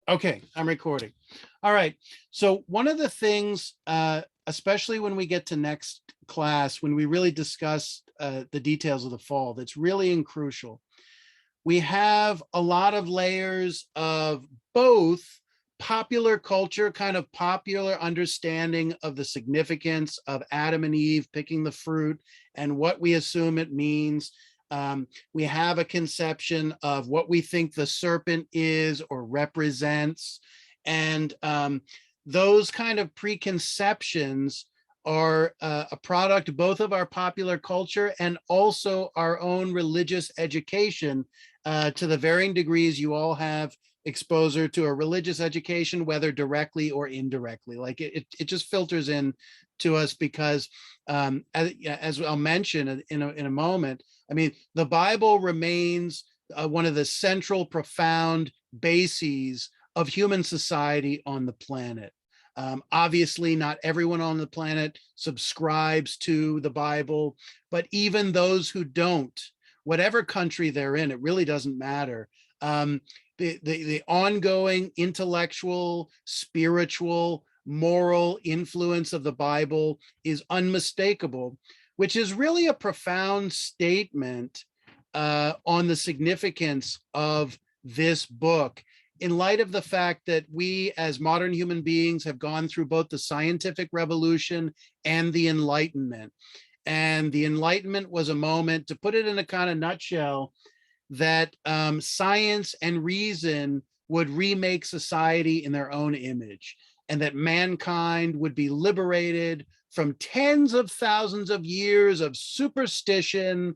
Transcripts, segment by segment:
Okay, I'm recording. All right. So one of the things, especially when we get to next class, when we really discuss the details of the fall, that's really crucial. We have a lot of layers of both popular culture, kind of popular understanding of the significance of Adam and Eve picking the fruit and what we assume it means. We have a conception of what we think the serpent is or represents. And those kind of preconceptions are a product both of our popular culture and also our own religious education. To the varying degrees, you all have exposure to a religious education, whether directly or indirectly. Like it just filters in to us because, as I'll mention in a moment, I mean, the Bible remains one of the central, profound bases of human society on the planet. Obviously, not everyone on the planet subscribes to the Bible, but even those who don't, whatever country they're in, it really doesn't matter. The ongoing intellectual, spiritual, moral influence of the Bible is unmistakable, which is really a profound statement on the significance of this book in light of the fact that we as modern human beings have gone through both the scientific revolution and the Enlightenment. And the Enlightenment was a moment, to put it in a kind of nutshell, that science and reason would remake society in their own image, and that mankind would be liberated from tens of thousands of years of superstition,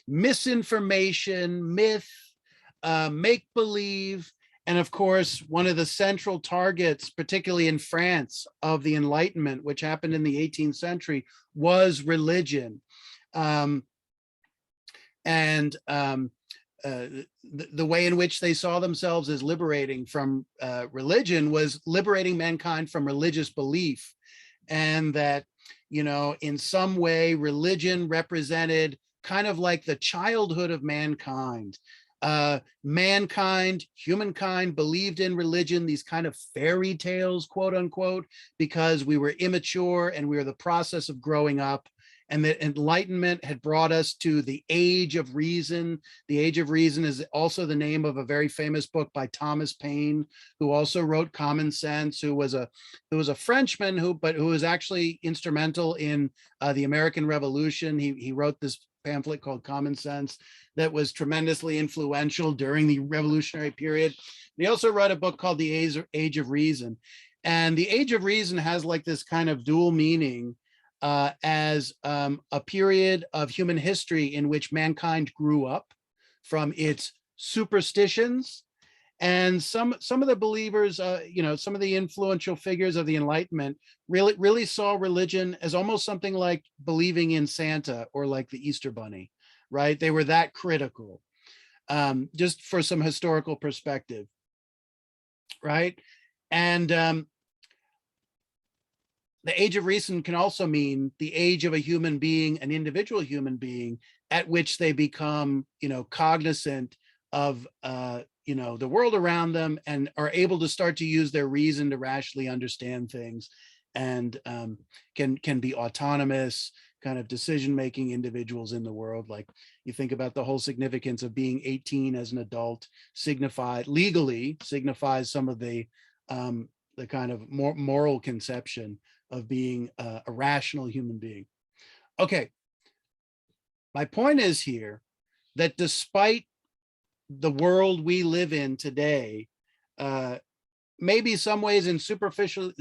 misinformation, myth, make-believe. And of course, one of the central targets, particularly in France, of the Enlightenment, which happened in the 18th century, was religion. The way in which they saw themselves as liberating from religion was liberating mankind from religious belief. And that, in some way, religion represented kind of like the childhood of mankind. Humankind believed in religion, these kind of fairy tales, quote unquote, because we were immature and we were the process of growing up. And that Enlightenment had brought us to the Age of Reason. The Age of Reason is also the name of a very famous book by Thomas Paine, who also wrote Common Sense, who was a Frenchman who was actually instrumental in the American Revolution. He wrote this pamphlet called Common Sense that was tremendously influential during the revolutionary period. He also wrote a book called The Age of Reason. And the Age of Reason has like this kind of dual meaning as a period of human history in which mankind grew up from its superstitions. And some of the believers, some of the influential figures of the Enlightenment really saw religion as almost something like believing in Santa or like the Easter Bunny, right? They were that critical, just for some historical perspective, right? And the Age of Reason can also mean the age of a human being, an individual human being, at which they become, cognizant of, the world around them and are able to start to use their reason to rationally understand things, and can be autonomous, kind of decision-making individuals in the world. Like you think about the whole significance of being 18 as an adult legally signifies some of the kind of moral conception of being a rational human being. Okay, my point is here that despite the world we live in today, maybe some ways superficially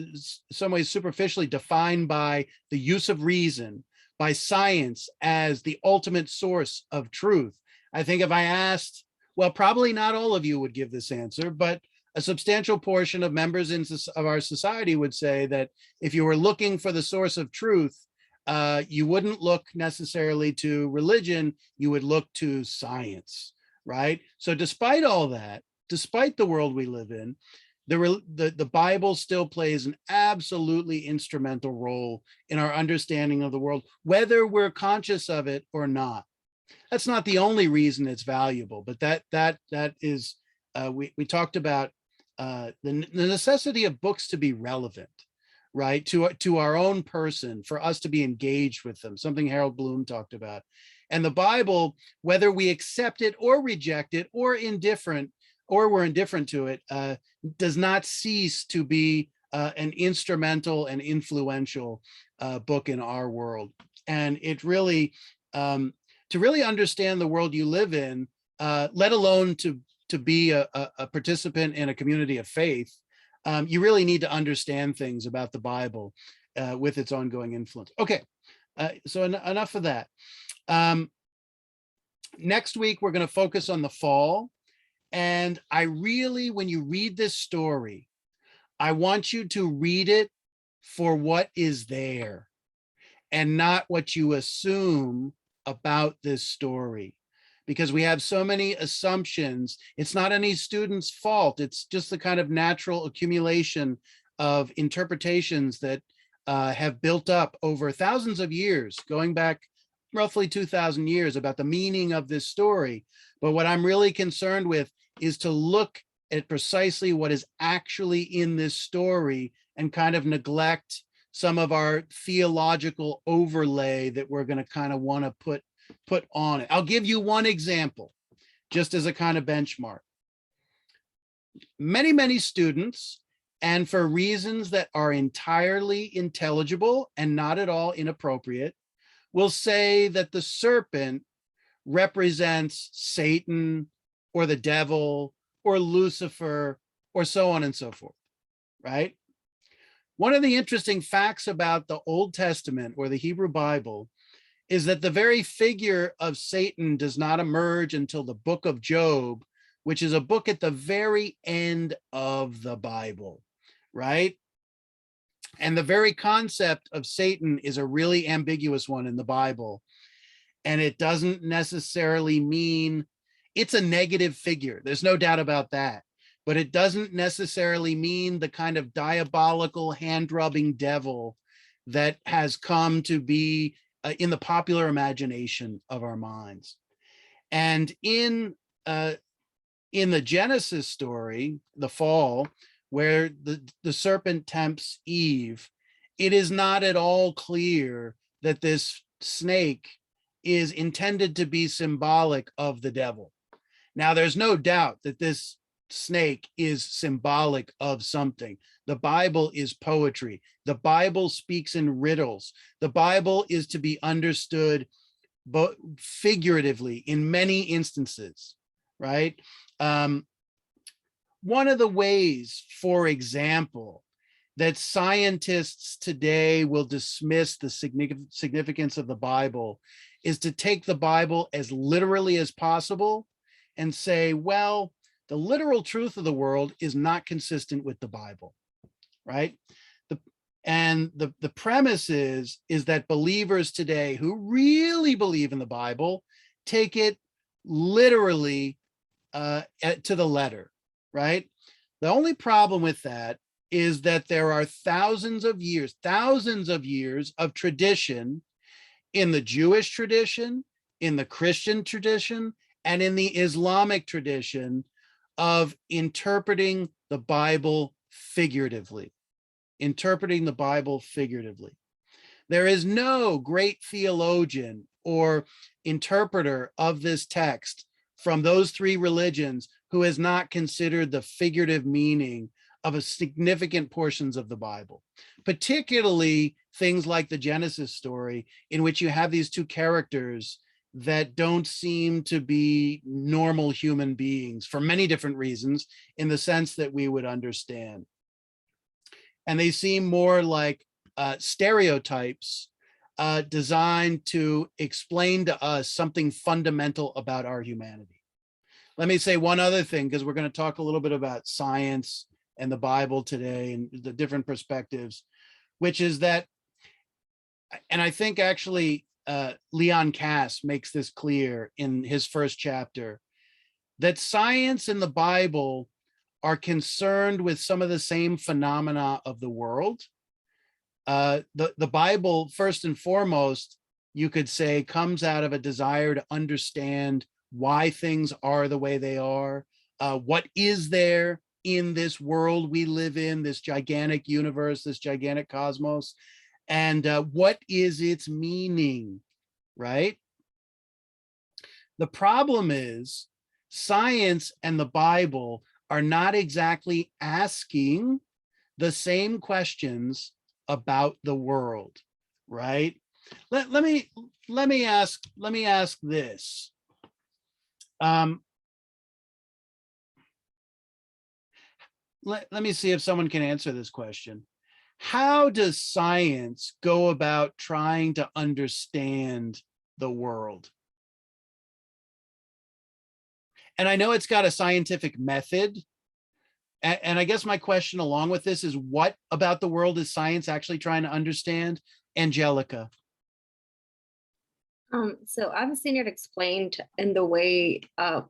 defined by the use of reason, by science as the ultimate source of truth. I think if I asked, well, probably not all of you would give this answer, but a substantial portion of members of our society would say that if you were looking for the source of truth, you wouldn't look necessarily to religion, you would look to science, right? So despite all that, despite the world we live in, the Bible still plays an absolutely instrumental role in our understanding of the world, whether we're conscious of it or not. That's not the only reason it's valuable, but that is, we talked about the necessity of books to be relevant, right, to our own person, for us to be engaged with them, something Harold Bloom talked about. And the Bible, whether we accept it or reject it or we're indifferent to it, does not cease to be an instrumental and influential book in our world. And it really, to really understand the world you live in, let alone to be a participant in a community of faith, you really need to understand things about the Bible with its ongoing influence. Okay, so enough of that. Next week, we're going to focus on the fall. And I really, when you read this story, I want you to read it for what is there and not what you assume about this story, because we have so many assumptions. It's not any student's fault. It's just the kind of natural accumulation of interpretations that have built up over thousands of years, going back roughly 2,000 years, about the meaning of this story. But what I'm really concerned with is to look at precisely what is actually in this story and kind of neglect some of our theological overlay that we're going to kind of want to put on it. I'll give you one example, just as a kind of benchmark. Many students, and for reasons that are entirely intelligible and not at all inappropriate, will say that the serpent represents Satan or the devil or Lucifer or so on and so forth, right? One of the interesting facts about the Old Testament or the Hebrew Bible is that the very figure of Satan does not emerge until the book of Job, which is a book at the very end of the Bible, right? And the very concept of Satan is a really ambiguous one in the Bible. And it doesn't necessarily mean it's a negative figure. There's no doubt about that. But it doesn't necessarily mean the kind of diabolical hand-rubbing devil that has come to be in the popular imagination of our minds. And in the Genesis story, the fall, where the serpent tempts Eve, it is not at all clear that this snake is intended to be symbolic of the devil. Now, there's no doubt that this snake is symbolic of something. The Bible is poetry. The Bible speaks in riddles. The Bible is to be understood but figuratively in many instances, right? One of the ways, for example, that scientists today will dismiss the significance of the Bible is to take the Bible as literally as possible and say, well, the literal truth of the world is not consistent with the Bible, right? The premise is that believers today who really believe in the Bible take it literally to the letter, right? The only problem with that is that there are thousands of years of tradition in the Jewish tradition, in the Christian tradition, and in the Islamic tradition of interpreting the Bible figuratively. Interpreting the Bible figuratively. There is no great theologian or interpreter of this text from those three religions who has not considered the figurative meaning of a significant portions of the Bible, particularly things like the Genesis story, in which you have these two characters that don't seem to be normal human beings for many different reasons, in the sense that we would understand. And they seem more like stereotypes designed to explain to us something fundamental about our humanity. Let me say one other thing, because we're going to talk a little bit about science and the Bible today and the different perspectives, which is that, and I think actually Leon Kass makes this clear in his first chapter, that science and the Bible are concerned with some of the same phenomena of the world. The Bible, first and foremost, you could say, comes out of a desire to understand why things are the way they are, what is there, in this world we live in, this gigantic universe, this gigantic cosmos, and what is its meaning, right? The problem is science and the Bible are not exactly asking the same questions about the world, right? Let me ask this. Let me see if someone can answer this question. How does science go about trying to understand the world? And I know it's got a scientific method. And I guess my question along with this is, what about the world is science actually trying to understand? Angelica. So I've seen it explained in the way I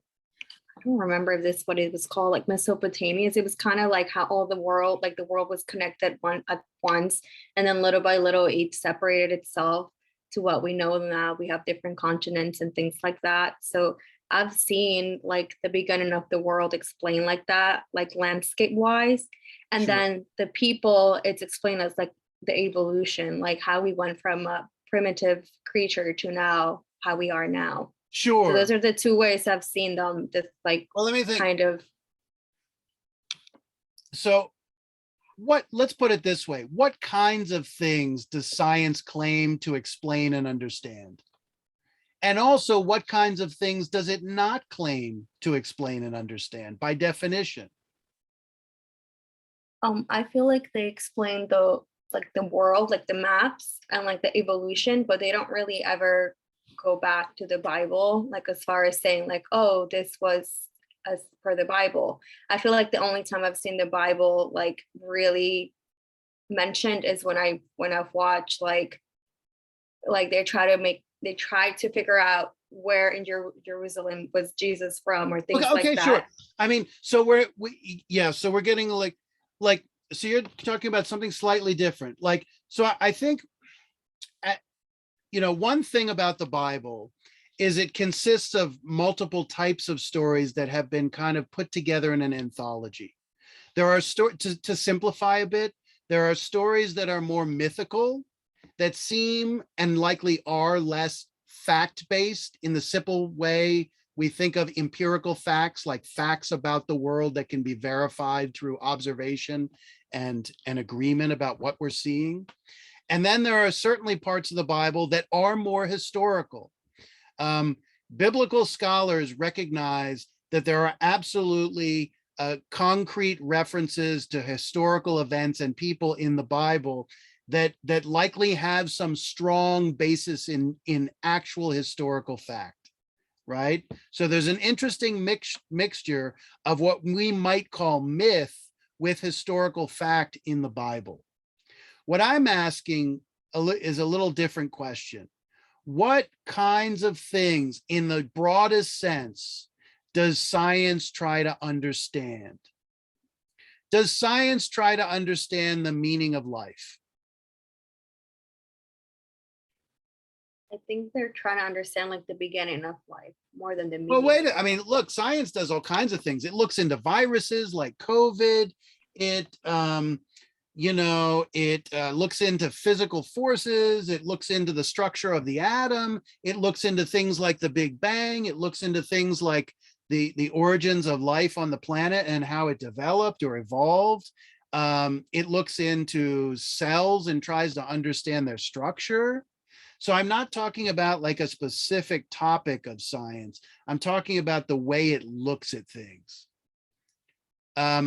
don't remember if this what it was called, like Mesopotamians. It was kind of like how all the world, like the world was connected at once, and then little by little each separated itself to what we know now. We have different continents and things like that. So I've seen like the beginning of the world explained like that, like landscape wise. And Sure. then the people, it's explained as like the evolution, like how we went from a primitive creature to now how we are now. So Sure. those are the two ways I've seen them, this like Well, let me think. kind of. So let's put it this way. What kinds of things does science claim to explain and understand? And also, what kinds of things does it not claim to explain and understand by definition? I feel like they explain the world, like the maps and like the evolution, but they don't really ever go back to the Bible, like as far as saying like, oh, this was as per the Bible. I feel like the only time I've seen the Bible like really mentioned is when I've watched like they try to figure out where in Jerusalem was Jesus from or things Okay, like okay, that. sure. I mean, so so we're getting like, so you're talking about something slightly different. Like, so I think, one thing about the Bible is it consists of multiple types of stories that have been kind of put together in an anthology. There are to simplify a bit, there are stories that are more mythical, that seem and likely are less fact-based in the simple way we think of empirical facts, like facts about the world that can be verified through observation and an agreement about what we're seeing. And then there are certainly parts of the Bible that are more historical. Biblical scholars recognize that there are absolutely concrete references to historical events and people in the Bible that likely have some strong basis in actual historical fact, right? So there's an interesting mixture of what we might call myth with historical fact in the Bible. What I'm asking is a little different question. What kinds of things, in the broadest sense, does science try to understand? Does science try to understand the meaning of life? I think they're trying to understand like the beginning of life more than the Well, meaning. I mean, look, science does all kinds of things. It looks into viruses like COVID. It, looks into physical forces. It looks into the structure of the atom. It looks into things like the Big Bang. It looks into things like the origins of life on the planet and how it developed or evolved. It looks into cells and tries to understand their structure. So I'm not talking about like a specific topic of science. I'm talking about the way it looks at things. Let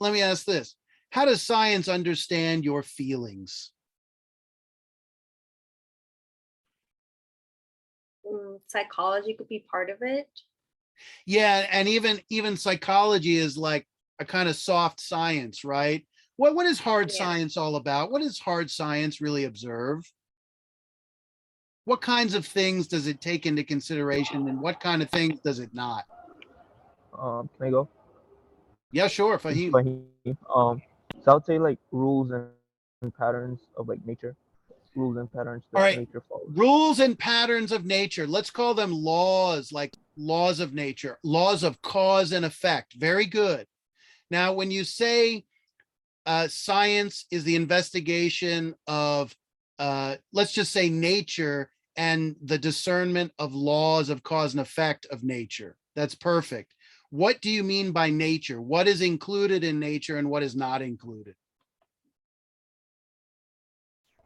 me ask this. How does science understand your feelings? Psychology could be part of it. Yeah, and even psychology is like a kind of soft science, right? What is hard science all about? What does hard science really observe? What kinds of things does it take into consideration, and what kind of things does it not? Can I go? Yeah, sure, This is Fahim. Fahim. So I would say like rules and patterns of like nature. rules and patterns All that right. nature follows. Rules and patterns of nature. Let's call them laws, like laws of nature, laws of cause and effect. Very good. Now, when you say science is the investigation of, let's just say nature and the discernment of laws of cause and effect of nature. That's perfect. What do you mean by nature? What is included in nature and what is not included?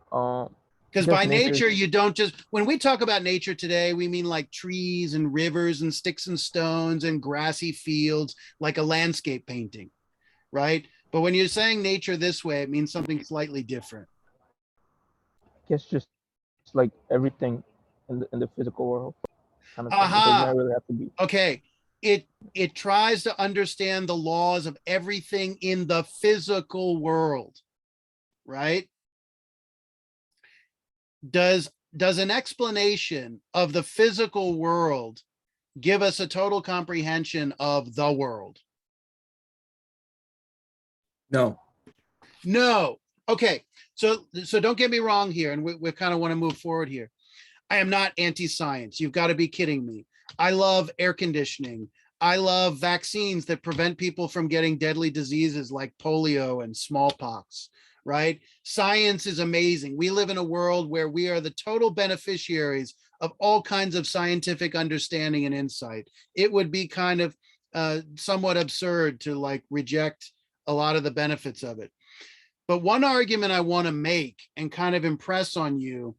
Because by nature, you don't just, when we talk about nature today, we mean like trees and rivers and sticks and stones and grassy fields, like a landscape painting, right? But when you're saying nature this way, it means something slightly different. I guess just like everything in the physical world, kind of thing. It Aha. doesn't really have to be. Okay. It tries to understand the laws of everything in the physical world, right? Does an explanation of the physical world give us a total comprehension of the world? No. No. Okay. So don't get me wrong here, and we kind of want to move forward here. I am not anti-science. You've got to be kidding me. I love air conditioning. I love vaccines that prevent people from getting deadly diseases like polio and smallpox, right? Science is amazing. We live in a world where we are the total beneficiaries of all kinds of scientific understanding and insight. It would be kind of somewhat absurd to like reject a lot of the benefits of it. But one argument I want to make and kind of impress on you,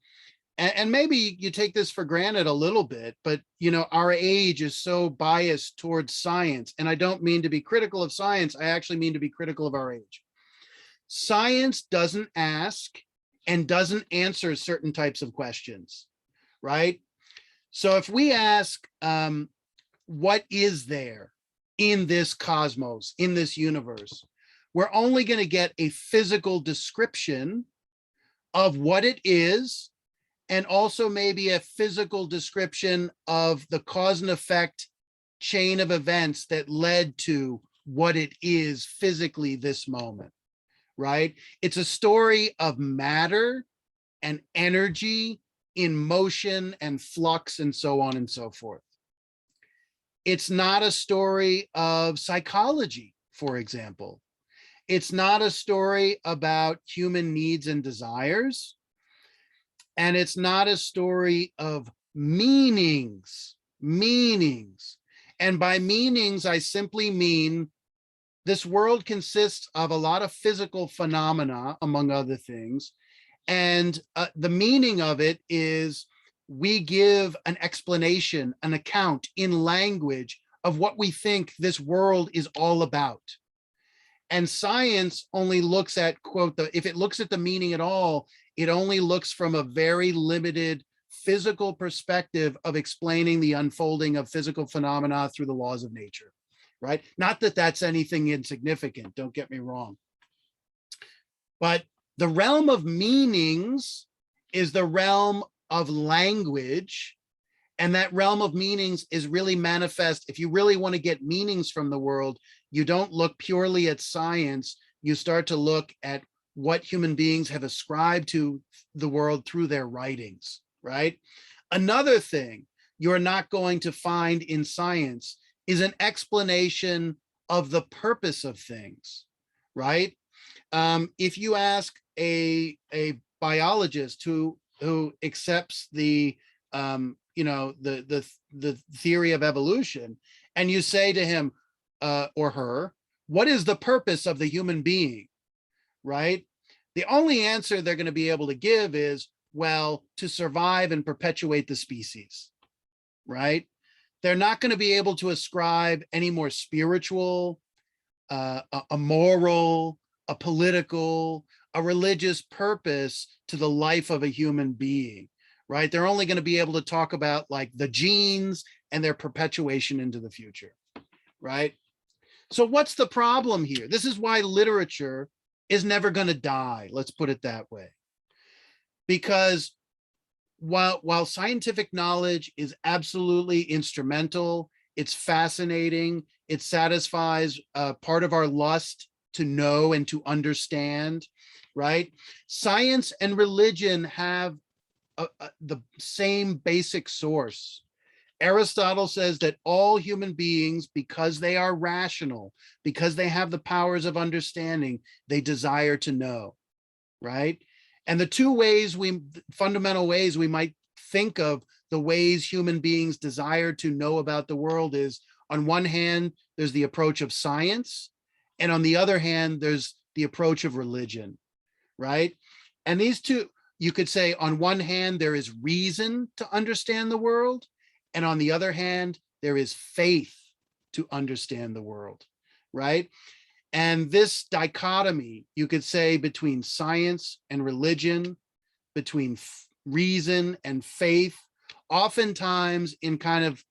and maybe you take this for granted a little bit, but you know, our age is so biased towards science. And I don't mean to be critical of science. I actually mean to be critical of our age. Science doesn't ask and doesn't answer certain types of questions, right? So if we ask, what is there in this cosmos, in this universe, we're only going to get a physical description of what it is, and also maybe a physical description of the cause and effect chain of events that led to what it is physically this moment, right? It's a story of matter and energy in motion and flux and so on and so forth. It's not a story of psychology, for example. It's not a story about human needs and desires. And it's not a story of meanings. And by meanings, I simply mean this world consists of a lot of physical phenomena, among other things. And the meaning of it is we give an explanation, an account in language of what we think this world is all about. And science only looks at, quote, if it looks at the meaning at all, it only looks from a very limited physical perspective of explaining the unfolding of physical phenomena through the laws of nature, right? Not that that's anything insignificant, don't get me wrong. But the realm of meanings is the realm of language. And that realm of meanings is really manifest. If you really want to get meanings from the world, you don't look purely at science. You start to look at what human beings have ascribed to the world through their writings, right? Another thing you're not going to find in science is an explanation of the purpose of things, right? If you ask a biologist who accepts the the theory of evolution, and you say to him or her, what is the purpose of the human being, right? The only answer they're going to be able to give is, well, to survive and perpetuate the species, right? They're not going to be able to ascribe any more spiritual, a moral, a political, a religious purpose to the life of a human being, right? They're only going to be able to talk about like the genes and their perpetuation into the future, right? So what's the problem here? This is why literature is never going to die. Let's put it that way. Because while scientific knowledge is absolutely instrumental, it's fascinating, it satisfies part of our lust to know and to understand. right? Science and religion have the same basic source. Aristotle says that all human beings, because they are rational, because they have the powers of understanding, they desire to know, right? And the two ways fundamental ways we might think of the ways human beings desire to know about the world is, on one hand, there's the approach of science, and on the other hand, there's the approach of religion, right? And these two, you could say, on one hand, there is reason to understand the world, and on the other hand, there is faith to understand the world, right? And this dichotomy, you could say, between science and religion, between reason and faith, oftentimes in kind of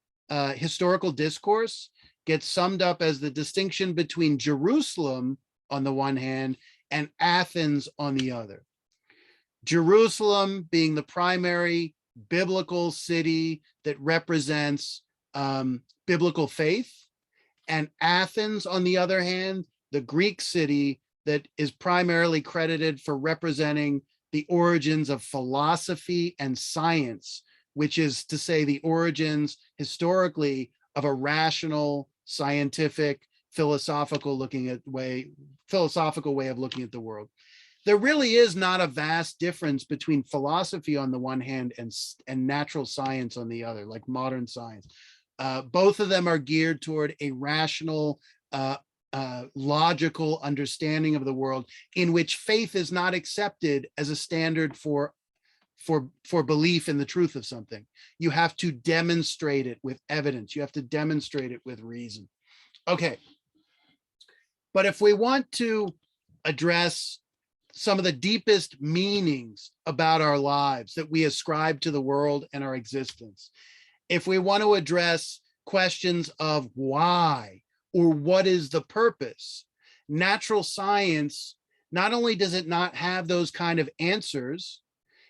historical discourse, gets summed up as the distinction between Jerusalem on the one hand and Athens on the other. Jerusalem being the primary biblical city that represents biblical faith, and Athens, on the other hand, the Greek city that is primarily credited for representing the origins of philosophy and science, which is to say the origins historically of a rational, scientific, philosophical way of looking at the world. There really is not a vast difference between philosophy on the one hand and natural science on the other, like modern science. Both of them are geared toward a rational, logical understanding of the world, in which faith is not accepted as a standard for belief in the truth of something. You have to demonstrate it with evidence. You have to demonstrate it with reason. Okay. But if we want to address some of the deepest meanings about our lives that we ascribe to the world and our existence, if we want to address questions of why or what is the purpose, natural science, not only does it not have those kind of answers.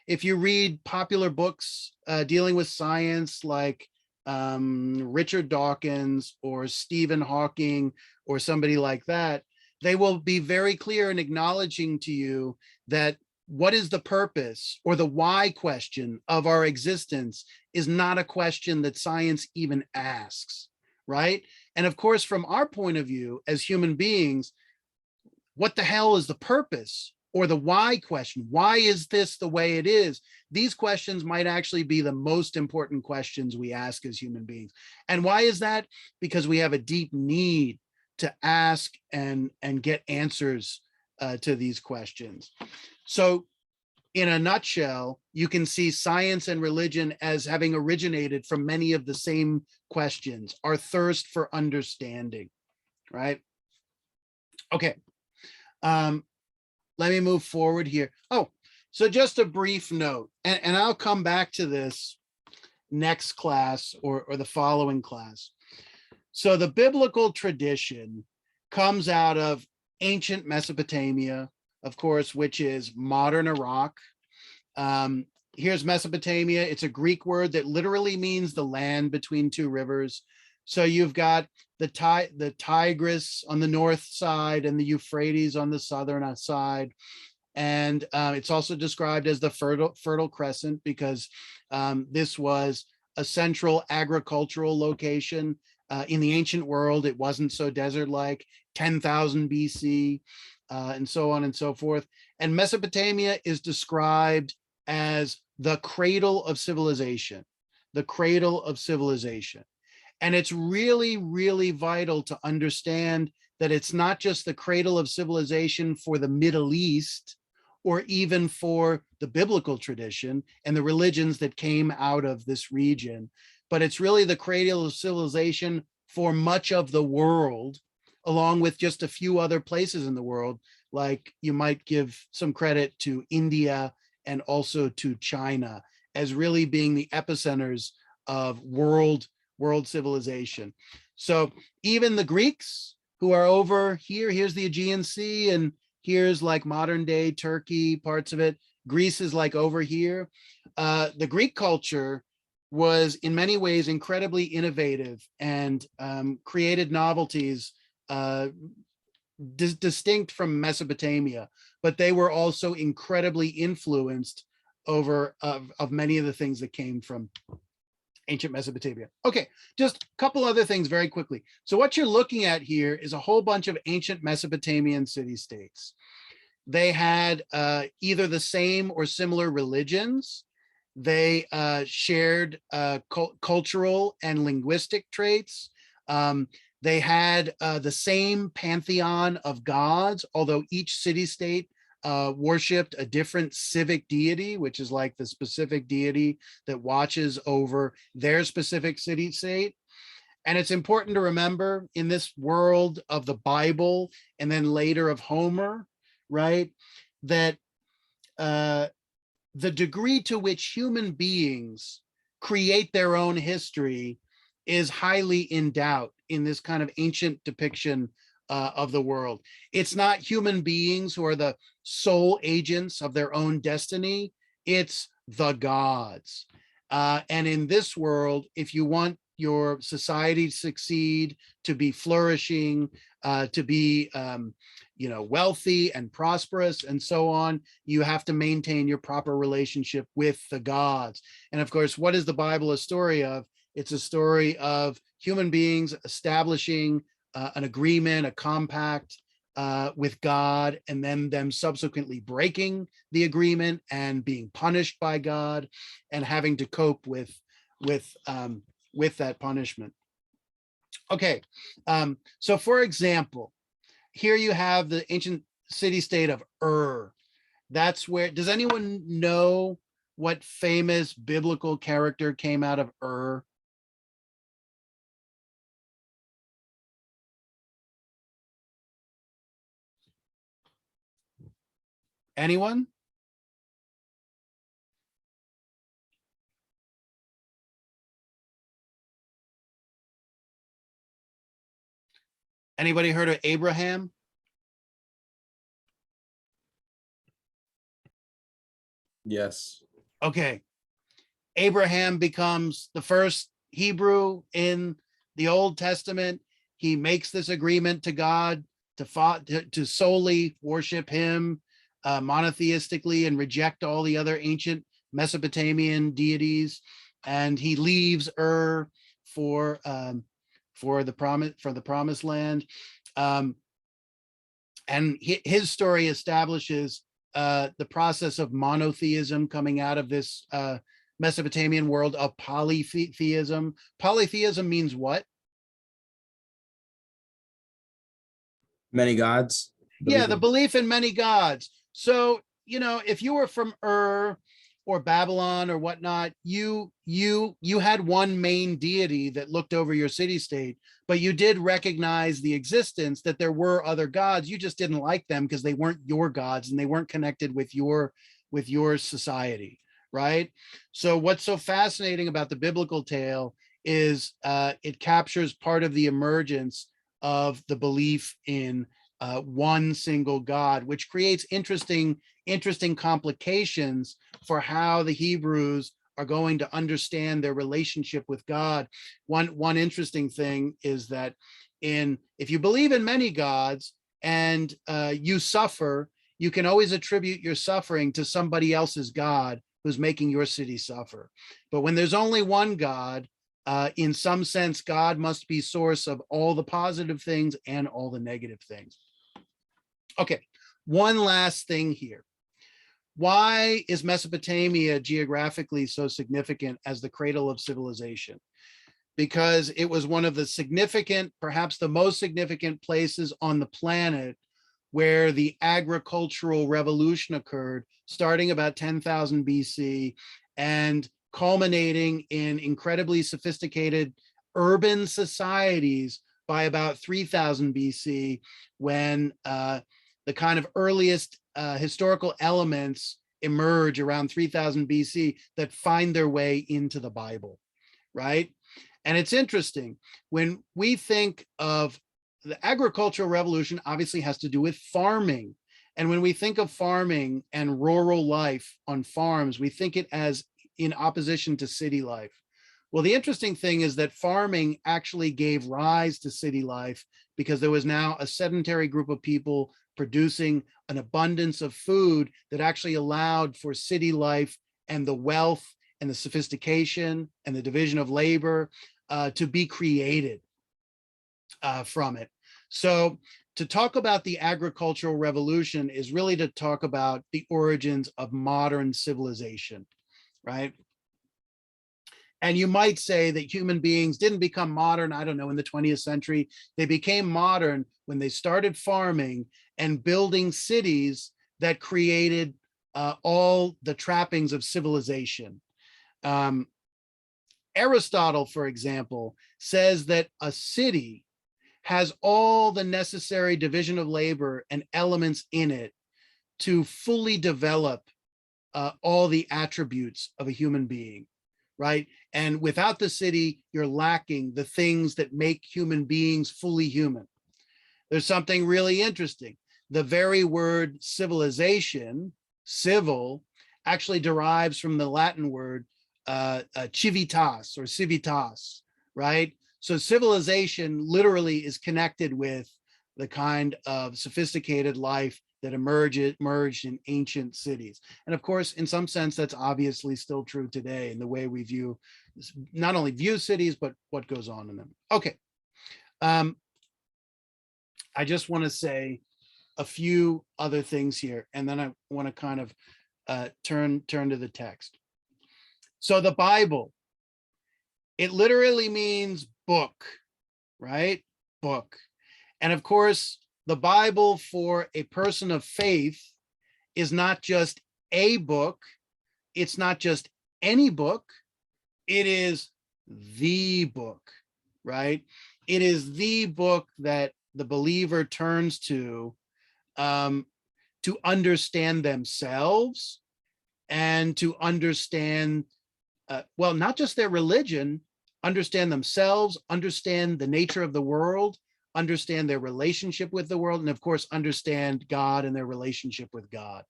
If you read popular books dealing with science, like Richard Dawkins or Stephen Hawking or somebody like that, they will be very clear in acknowledging to you that what is the purpose or the why question of our existence is not a question that science even asks, right? And of course, from our point of view as human beings, what the hell is the purpose or the why question? Why is this the way it is? These questions might actually be the most important questions we ask as human beings. And why is that? Because we have a deep need to ask and get answers to these questions. So in a nutshell, you can see science and religion as having originated from many of the same questions, our thirst for understanding, right? Okay. Let me move forward here. Oh, so just a brief note, and I'll come back to this next class or the following class. So the biblical tradition comes out of ancient Mesopotamia, of course, which is modern Iraq. Here's Mesopotamia. It's a Greek word that literally means the land between two rivers. So you've got the Tigris on the north side and the Euphrates on the southern side. And it's also described as the Fertile Crescent because this was a central agricultural location. In the ancient world, it wasn't so desert-like, 10,000 BC, and so on and so forth. And Mesopotamia is described as the cradle of civilization, the cradle of civilization. And it's really, really vital to understand that it's not just the cradle of civilization for the Middle East or even for the biblical tradition and the religions that came out of this region, but it's really the cradle of civilization for much of the world, along with just a few other places in the world, like you might give some credit to India and also to China as really being the epicenters of world civilization. So even the Greeks who are over here, here's the Aegean Sea, and here's like modern day Turkey, parts of it. Greece is like over here. The Greek culture was in many ways incredibly innovative and created novelties distinct from Mesopotamia, but they were also incredibly influenced over of many of the things that came from ancient Mesopotamia. Okay, just a couple other things very quickly. So what you're looking at here is a whole bunch of ancient Mesopotamian city-states. They had either the same or similar religions. They shared cultural and linguistic traits. They had the same pantheon of gods, although each city-state worshipped a different civic deity, which is like the specific deity that watches over their specific city-state. And it's important to remember in this world of the Bible and then later of Homer, right, that the degree to which human beings create their own history is highly in doubt in this kind of ancient depiction of the world. It's not human beings who are the sole agents of their own destiny, it's the gods. And in this world, if you want your society to succeed, to be flourishing, to be wealthy and prosperous and so on, you have to maintain your proper relationship with the gods. And of course, what is the Bible a story of? It's a story of human beings establishing an agreement, a compact with God, and then them subsequently breaking the agreement and being punished by God and having to cope with that punishment. Okay, so for example, here you have the ancient city-state of Ur. That's where, does anyone know what famous biblical character came out of Ur? Anyone? Anybody heard of Abraham? Yes. Okay. Abraham becomes the first Hebrew in the Old Testament. He makes this agreement to God to solely worship him monotheistically and reject all the other ancient Mesopotamian deities. And he leaves Ur for the promised land. And his story establishes the process of monotheism coming out of this Mesopotamian world of polytheism. Polytheism means what? Many gods. Yeah, the belief in many gods. So, if you were from Ur or Babylon or whatnot, you had one main deity that looked over your city-state, but you did recognize the existence that there were other gods. You just didn't like them because they weren't your gods and they weren't connected with your society, right? So what's so fascinating about the biblical tale is it captures part of the emergence of the belief in one single God, which creates interesting complications for how the Hebrews are going to understand their relationship with God. One interesting thing is that if you believe in many gods and you suffer, you can always attribute your suffering to somebody else's God who's making your city suffer. But when there's only one God, in some sense, God must be source of all the positive things and all the negative things. Okay, one last thing here. Why is Mesopotamia geographically so significant as the cradle of civilization? Because it was one of the significant, perhaps the most significant places on the planet where the agricultural revolution occurred, starting about 10,000 BC and culminating in incredibly sophisticated urban societies by about 3000 BC, when the kind of earliest historical elements emerge around 3000 BC that find their way into the Bible, right? And it's interesting, when we think of the agricultural revolution, obviously has to do with farming. And when we think of farming and rural life on farms, we think it as in opposition to city life. Well, the interesting thing is that farming actually gave rise to city life, because there was now a sedentary group of people producing an abundance of food that actually allowed for city life and the wealth and the sophistication and the division of labor to be created from it. So to talk about the agricultural revolution is really to talk about the origins of modern civilization, right? And you might say that human beings didn't become modern, I don't know, in the 20th century. They became modern when they started farming and building cities that created all the trappings of civilization. Aristotle, for example, says that a city has all the necessary division of labor and elements in it to fully develop all the attributes of a human being, right? And without the city, you're lacking the things that make human beings fully human. There's something really interesting. The very word civilization, civil, actually derives from the Latin word civitas or civitas, right? So civilization literally is connected with the kind of sophisticated life that emerged in ancient cities. And of course, in some sense, that's obviously still true today in the way we view, not only view cities, but what goes on in them. Okay. I just want to say a few other things here, and then I want to kind of turn to the text. So the Bible, it literally means book, right? Book. And of course, the Bible for a person of faith is not just a book. It's not just any book. It is the book, right? It is the book that the believer turns to understand themselves and to understand, well, not just their religion, understand themselves, understand the nature of the world, understand their relationship with the world, and of course, understand God and their relationship with God.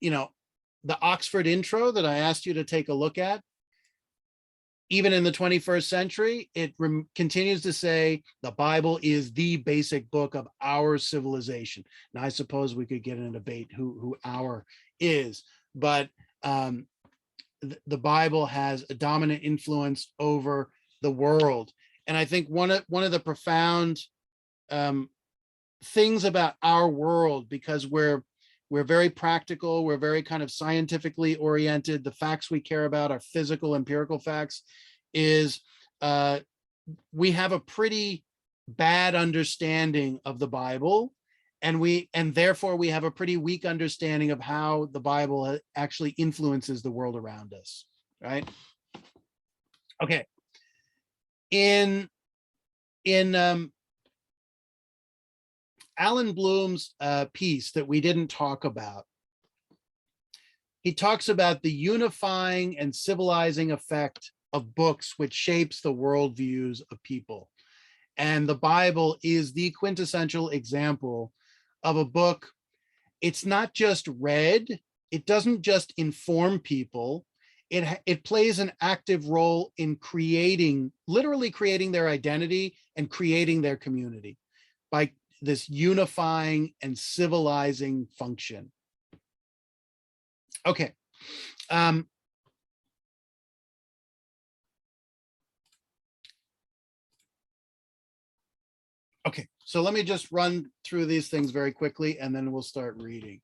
You know, the Oxford intro that I asked you to take a look at, even in the 21st century, it continues to say the Bible is the basic book of our civilization. Now, I suppose we could get in a debate who our is, but the Bible has a dominant influence over the world. And I think one of the profound things about our world, because we're very practical, we're very kind of scientifically oriented, the facts we care about are physical, empirical facts, is we have a pretty bad understanding of the Bible, and therefore we have a pretty weak understanding of how the Bible actually influences the world around us, right? Okay. In Alan Bloom's piece that we didn't talk about, he talks about the unifying and civilizing effect of books, which shapes the worldviews of people. And the Bible is the quintessential example of a book. It's not just read, it doesn't just inform people, it plays an active role in literally creating their identity and creating their community by this unifying and civilizing function. Okay. Okay, so let me just run through these things very quickly and then we'll start reading.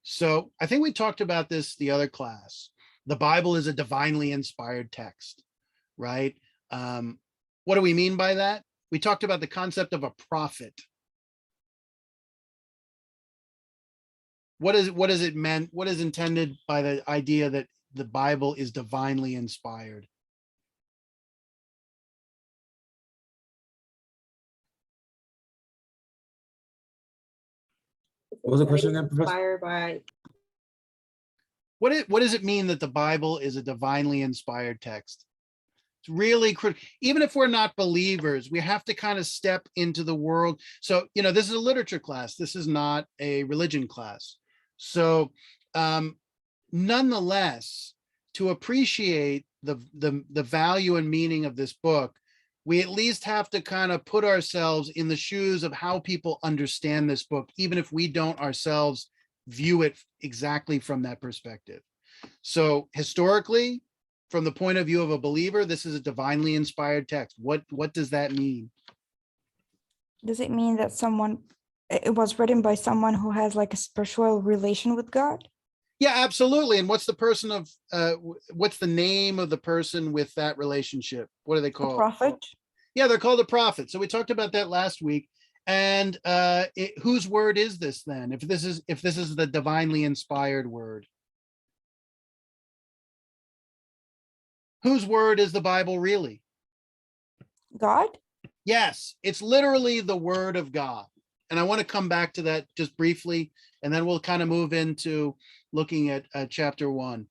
So I think we talked about this the other class. The Bible is a divinely inspired text, right? What do we mean by that? We talked about the concept of a prophet. What is it meant? What is intended by the idea that the Bible is divinely inspired? What was the question again, Professor? Inspired by. What does it mean that the Bible is a divinely inspired text? It's really critical. Even if we're not believers, we have to kind of step into the world. So, you know, this is a literature class. This is not a religion class. So nonetheless, to appreciate the value and meaning of this book, we at least have to kind of put ourselves in the shoes of how people understand this book, even if we don't ourselves view it exactly from that perspective. So historically, from the point of view of a believer, this is a divinely inspired text. What does that mean? Does it mean that it was written by someone who has like a spiritual relation with God? Yeah, absolutely. And what's what's the name of the person with that relationship? What are they A called? prophet? Yeah, they're called a prophet. So we talked about that last week. And whose word is this then? If this is the divinely inspired word, whose word is the Bible really? God? Yes, it's literally the word of God. And I want to come back to that just briefly, and then we'll kind of move into looking at chapter 1.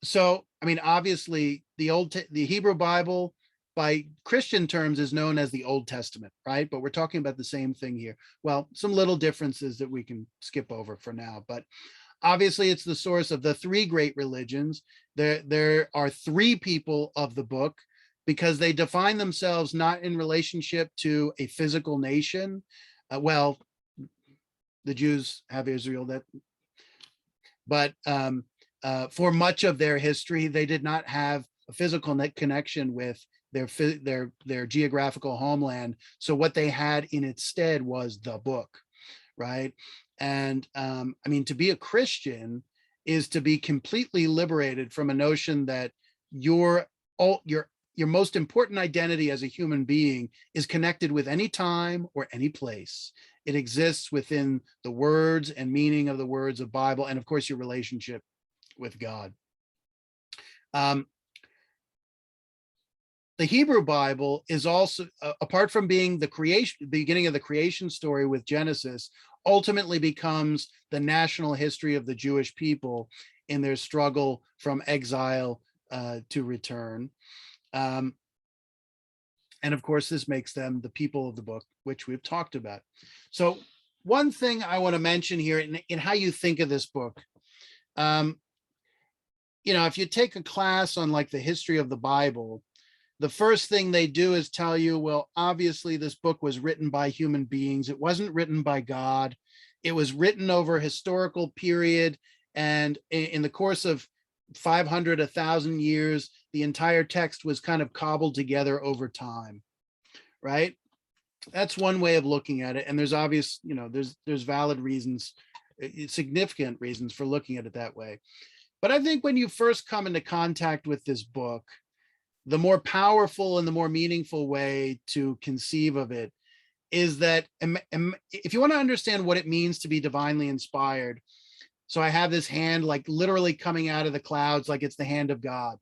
So, I mean, obviously, the Hebrew Bible, by Christian terms, is known as the Old Testament, right? But we're talking about the same thing here. Well, some little differences that we can skip over for now, but obviously, it's the source of the 3 great religions. There are 3 people of the book, because they define themselves not in relationship to a physical nation. Well, the Jews have Israel, but for much of their history, they did not have a physical connection with their geographical homeland. So what they had in its stead was the book, right? And I mean, to be a Christian is to be completely liberated from a notion that your most important identity as a human being is connected with any time or any place. It exists within the words and meaning of the words of Bible, and of course, your relationship with God. The Hebrew Bible is also, apart from being the beginning of the creation story with Genesis, ultimately becomes the national history of the Jewish people in their struggle from exile to return. And of course, this makes them the people of the book, which we've talked about. So one thing I want to mention here in how you think of this book, if you take a class on like the history of the Bible, the first thing they do is tell you, well, obviously this book was written by human beings. It wasn't written by God. It was written over a historical period. And in the course of 500, 1,000 years, the entire text was kind of cobbled together over time, right? That's one way of looking at it. And there's obvious, there's valid reasons, significant reasons for looking at it that way. But I think when you first come into contact with this book, the more powerful and the more meaningful way to conceive of it is that if you want to understand what it means to be divinely inspired, so I have this hand like literally coming out of the clouds, like it's the hand of God.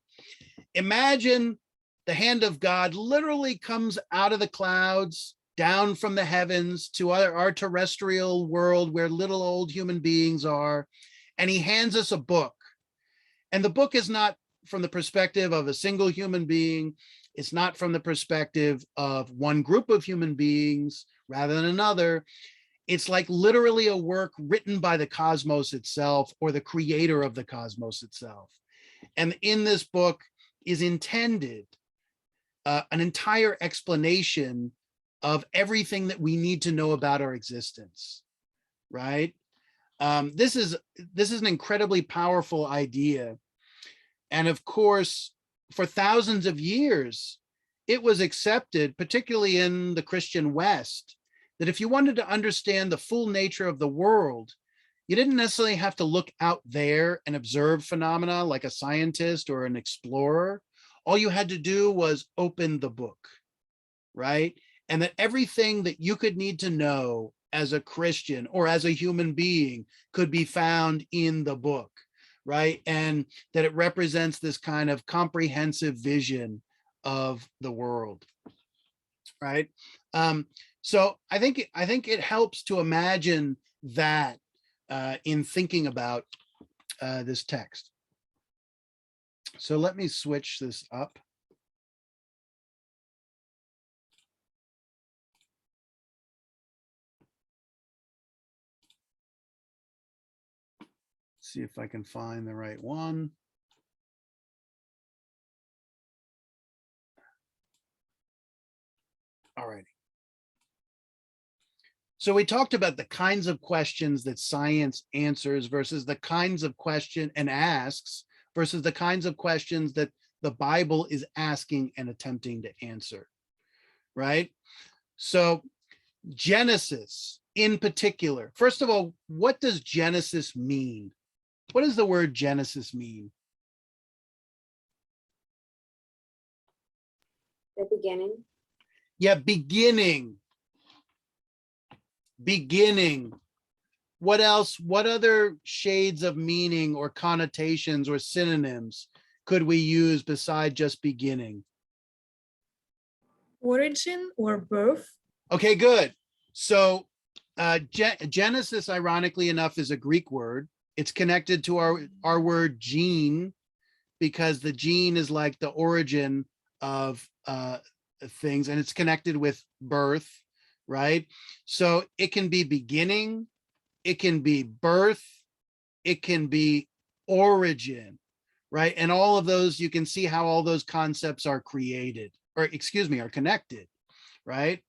Imagine the hand of God literally comes out of the clouds, down from the heavens to our terrestrial world where little old human beings are, and he hands us a book. And the book is not from the perspective of a single human being. It's not from the perspective of one group of human beings rather than another. It's like literally a work written by the cosmos itself, or the creator of the cosmos itself. And in this book is intended an entire explanation of everything that we need to know about our existence, right? This is an incredibly powerful idea. And of course, for thousands of years, it was accepted, particularly in the Christian West, that if you wanted to understand the full nature of the world, you didn't necessarily have to look out there and observe phenomena like a scientist or an explorer. All you had to do was open the book, right? And that everything that you could need to know as a Christian or as a human being could be found in the book, right? And that it represents this kind of comprehensive vision of the world, right? So I think it helps to imagine that in thinking about this text. So let me switch this up. See if I can find the right one. All righty. So we talked about the kinds of questions that science answers versus the kinds of question and asks versus the kinds of questions that the Bible is asking and attempting to answer, right? So Genesis in particular, first of all, what does Genesis mean? What does the word Genesis mean? The beginning. Yeah, beginning. Beginning. What else? What other shades of meaning or connotations or synonyms could we use beside just beginning? Origin or birth. Okay, good. So Genesis, ironically enough, is a Greek word. It's connected to our word gene, because the gene is like the origin of things, and it's connected with birth, right? So it can be beginning, it can be birth, it can be origin, right? And all of those, you can see how all those concepts are created, or excuse me, are connected, right?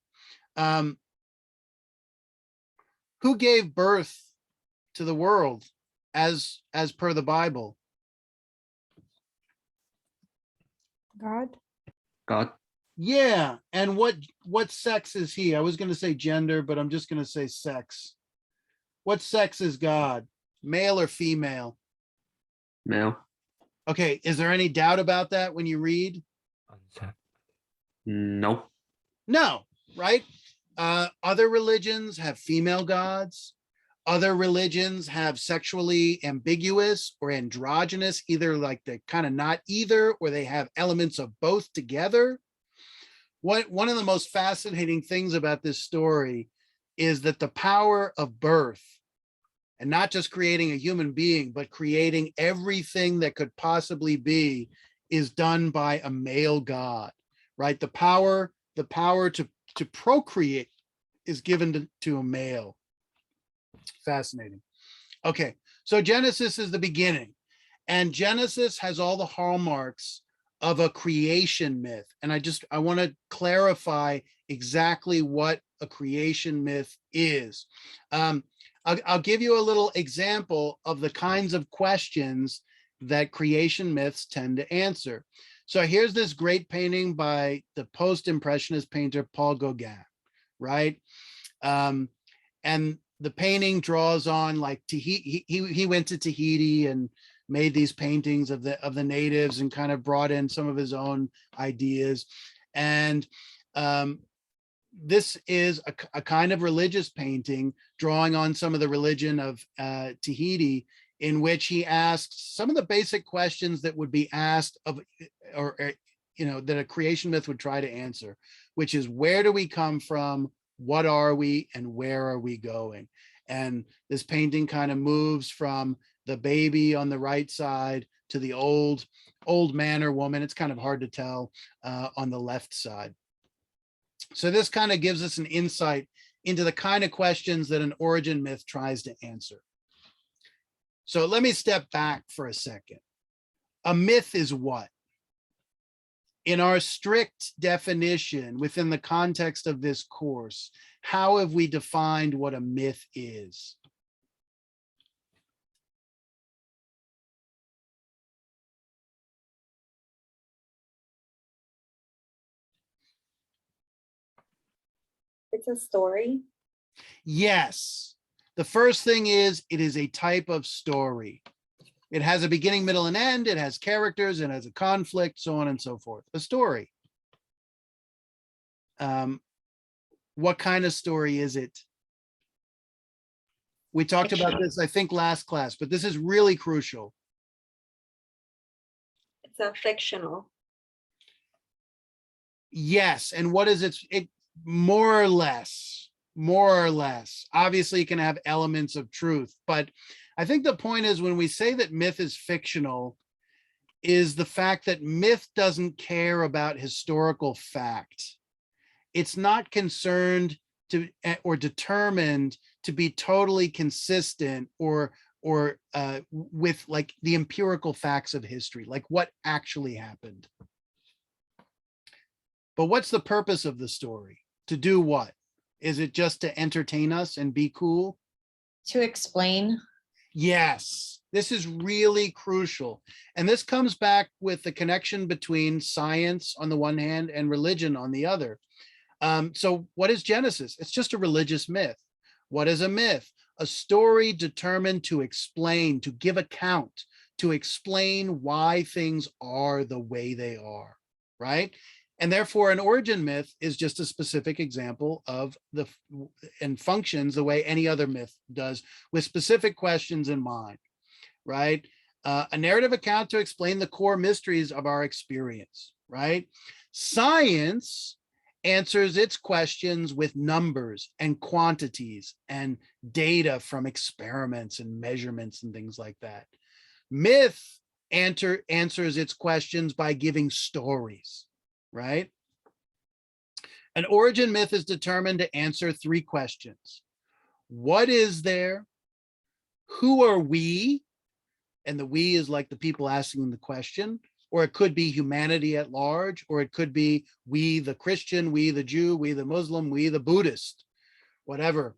Who gave birth to the world as per the Bible? God. God. Yeah, and what sex is he? I was going to say gender, but I'm just going to say sex. What sex is God? Male or female? Male. Okay, is there any doubt about that when you read? No. No, right? Other religions have female gods. Other religions have sexually ambiguous or androgynous, either like they're kind of not either, or they have elements of both together. One of the most fascinating things about this story is that the power of birth, and not just creating a human being, but creating everything that could possibly be, is done by a male god, right? The power to procreate is given to a male. Fascinating. Okay, so Genesis is the beginning, and Genesis has all the hallmarks of a creation myth. And I want to clarify exactly what a creation myth is. I'll give you a little example of the kinds of questions that creation myths tend to answer. So here's this great painting by the post-impressionist painter Paul Gauguin, right? And the painting draws on like Tahiti. He went to Tahiti and made these paintings of the natives and kind of brought in some of his own ideas. And this is a kind of religious painting drawing on some of the religion of Tahiti, in which he asks some of the basic questions that would be asked of, or that a creation myth would try to answer, which is, where do we come from? What are we, and where are we going? And this painting kind of moves from the baby on the right side to the old man or woman. It's kind of hard to tell on the left side. So this kind of gives us an insight into the kind of questions that an origin myth tries to answer. So let me step back for a second. A myth is what? In our strict definition, within the context of this course, how have we defined what a myth is? It's a story. Yes. The first thing is, it is a type of story. It has a beginning, middle, and end. It has characters. It has a conflict, so on and so forth. A story. What kind of story is it? We talked about this, I think, last class, but this is really crucial. It's a fictional. Yes. And what is it? More or less. Obviously, it can have elements of truth, but I think the point is, when we say that myth is fictional, is the fact that myth doesn't care about historical fact. It's not concerned to or determined to be totally consistent or with like the empirical facts of history, like what actually happened. But what's the purpose of the story? To do what? Is it just to entertain us and be cool? To explain. Yes, this is really crucial. And this comes back with the connection between science on the one hand and religion on the other. So what is Genesis? It's just a religious myth. What is a myth? A story determined to explain, to give account, to explain why things are the way they are, right? And therefore an origin myth is just a specific example of and functions the way any other myth does, with specific questions in mind, right? A narrative account to explain the core mysteries of our experience, right? Science answers its questions with numbers and quantities and data from experiments and measurements and things like that. Myth answers its questions by giving stories, right? An origin myth is determined to answer 3 questions. What is there? Who are we? And the we is like the people asking the question, or it could be humanity at large, or it could be we, the Christian, we, the Jew, we, the Muslim, we, the Buddhist, whatever.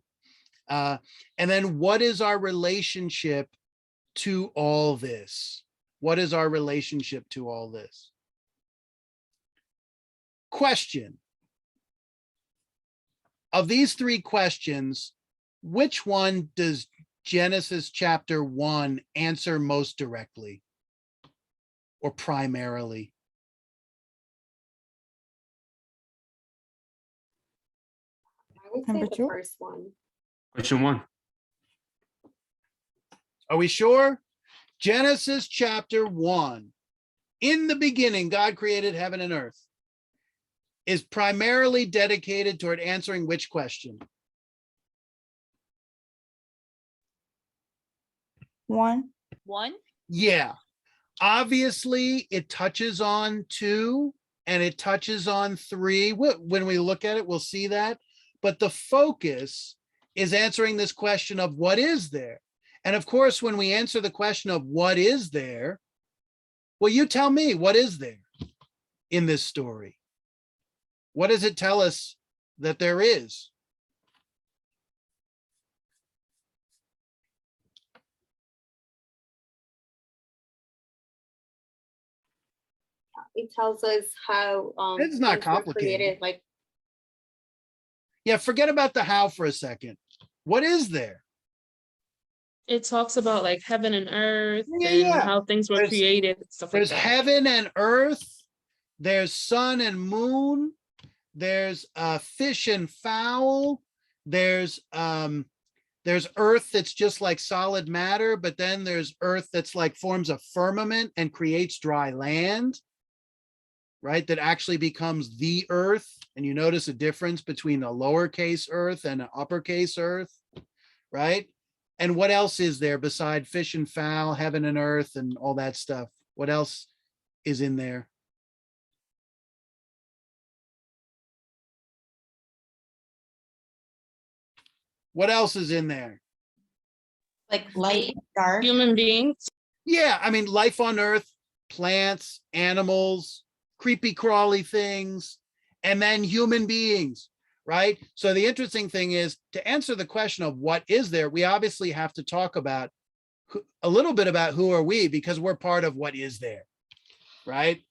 And then what is our relationship to all this? What is our relationship to all this? Question. Of these 3 questions, which one does Genesis chapter 1 answer most directly or primarily? I would say Number the 2. first one. Question 1. Are we sure? Genesis chapter 1. In the beginning, God created heaven and earth, is primarily dedicated toward answering which question? 1. Yeah. Obviously, it touches on 2 and it touches on 3. When we look at it, we'll see that. But the focus is answering this question of what is there? And of course, when we answer the question of what is there, well, you tell me, what is there in this story? What does it tell us that there is? It tells us how It's not things were complicated. created, like Yeah, forget about the how for a second. What is there? It talks about like heaven and earth Yeah, and yeah. how things were There's- created, stuff like There's that. heaven and earth. There's sun and moon. There's fish and fowl. There's earth that's just like solid matter, but then there's earth that's like forms a firmament and creates dry land, right? That actually becomes the earth. And you notice a difference between a lowercase earth and an uppercase earth, right? And what else is there beside fish and fowl, heaven and earth, and all that stuff? What else is in there? What else is in there? Like light, dark. Human beings. Yeah, I mean, life on earth, plants, animals, creepy crawly things, and then human beings, right? So the interesting thing is, to answer the question of what is there, we obviously have to talk about a little bit about who are we, because we're part of what is there, right?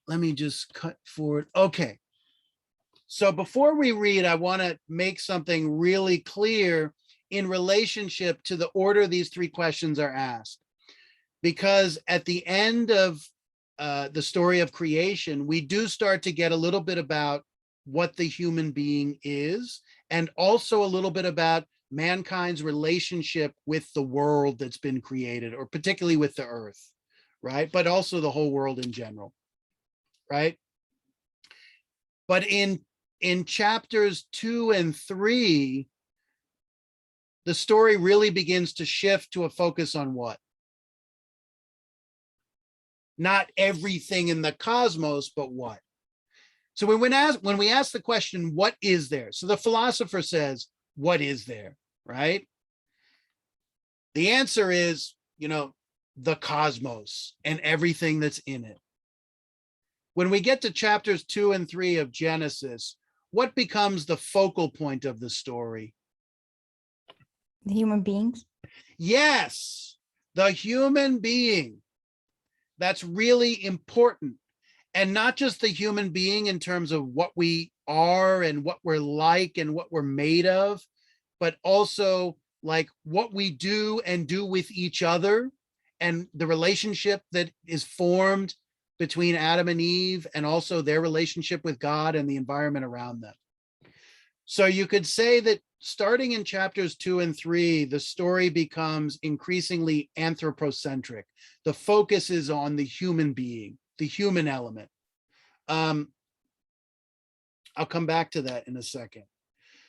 Let me just cut forward. Okay. So before we read, I want to make something really clear in relationship to the order these 3 questions are asked. Because at the end of the story of creation, we do start to get a little bit about what the human being is, and also a little bit about mankind's relationship with the world that's been created, or particularly with the earth, right? But also the whole world in general, right? But in chapters 2 and 3, the story really begins to shift to a focus on what? Not everything in the cosmos, but what? So when we ask the question, what is there? So the philosopher says, what is there, right? The answer is, the cosmos and everything that's in it. When we get to chapters 2 and 3 of Genesis, what becomes the focal point of the story? The human beings. Yes, the human being. That's really important. And not just the human being in terms of what we are and what we're like and what we're made of, but also like what we do and do with each other and the relationship that is formed between Adam and Eve, and also their relationship with God and the environment around them. So you could say that starting in chapters 2 and 3, the story becomes increasingly anthropocentric. The focus is on the human being, the human element. I'll come back to that in a second.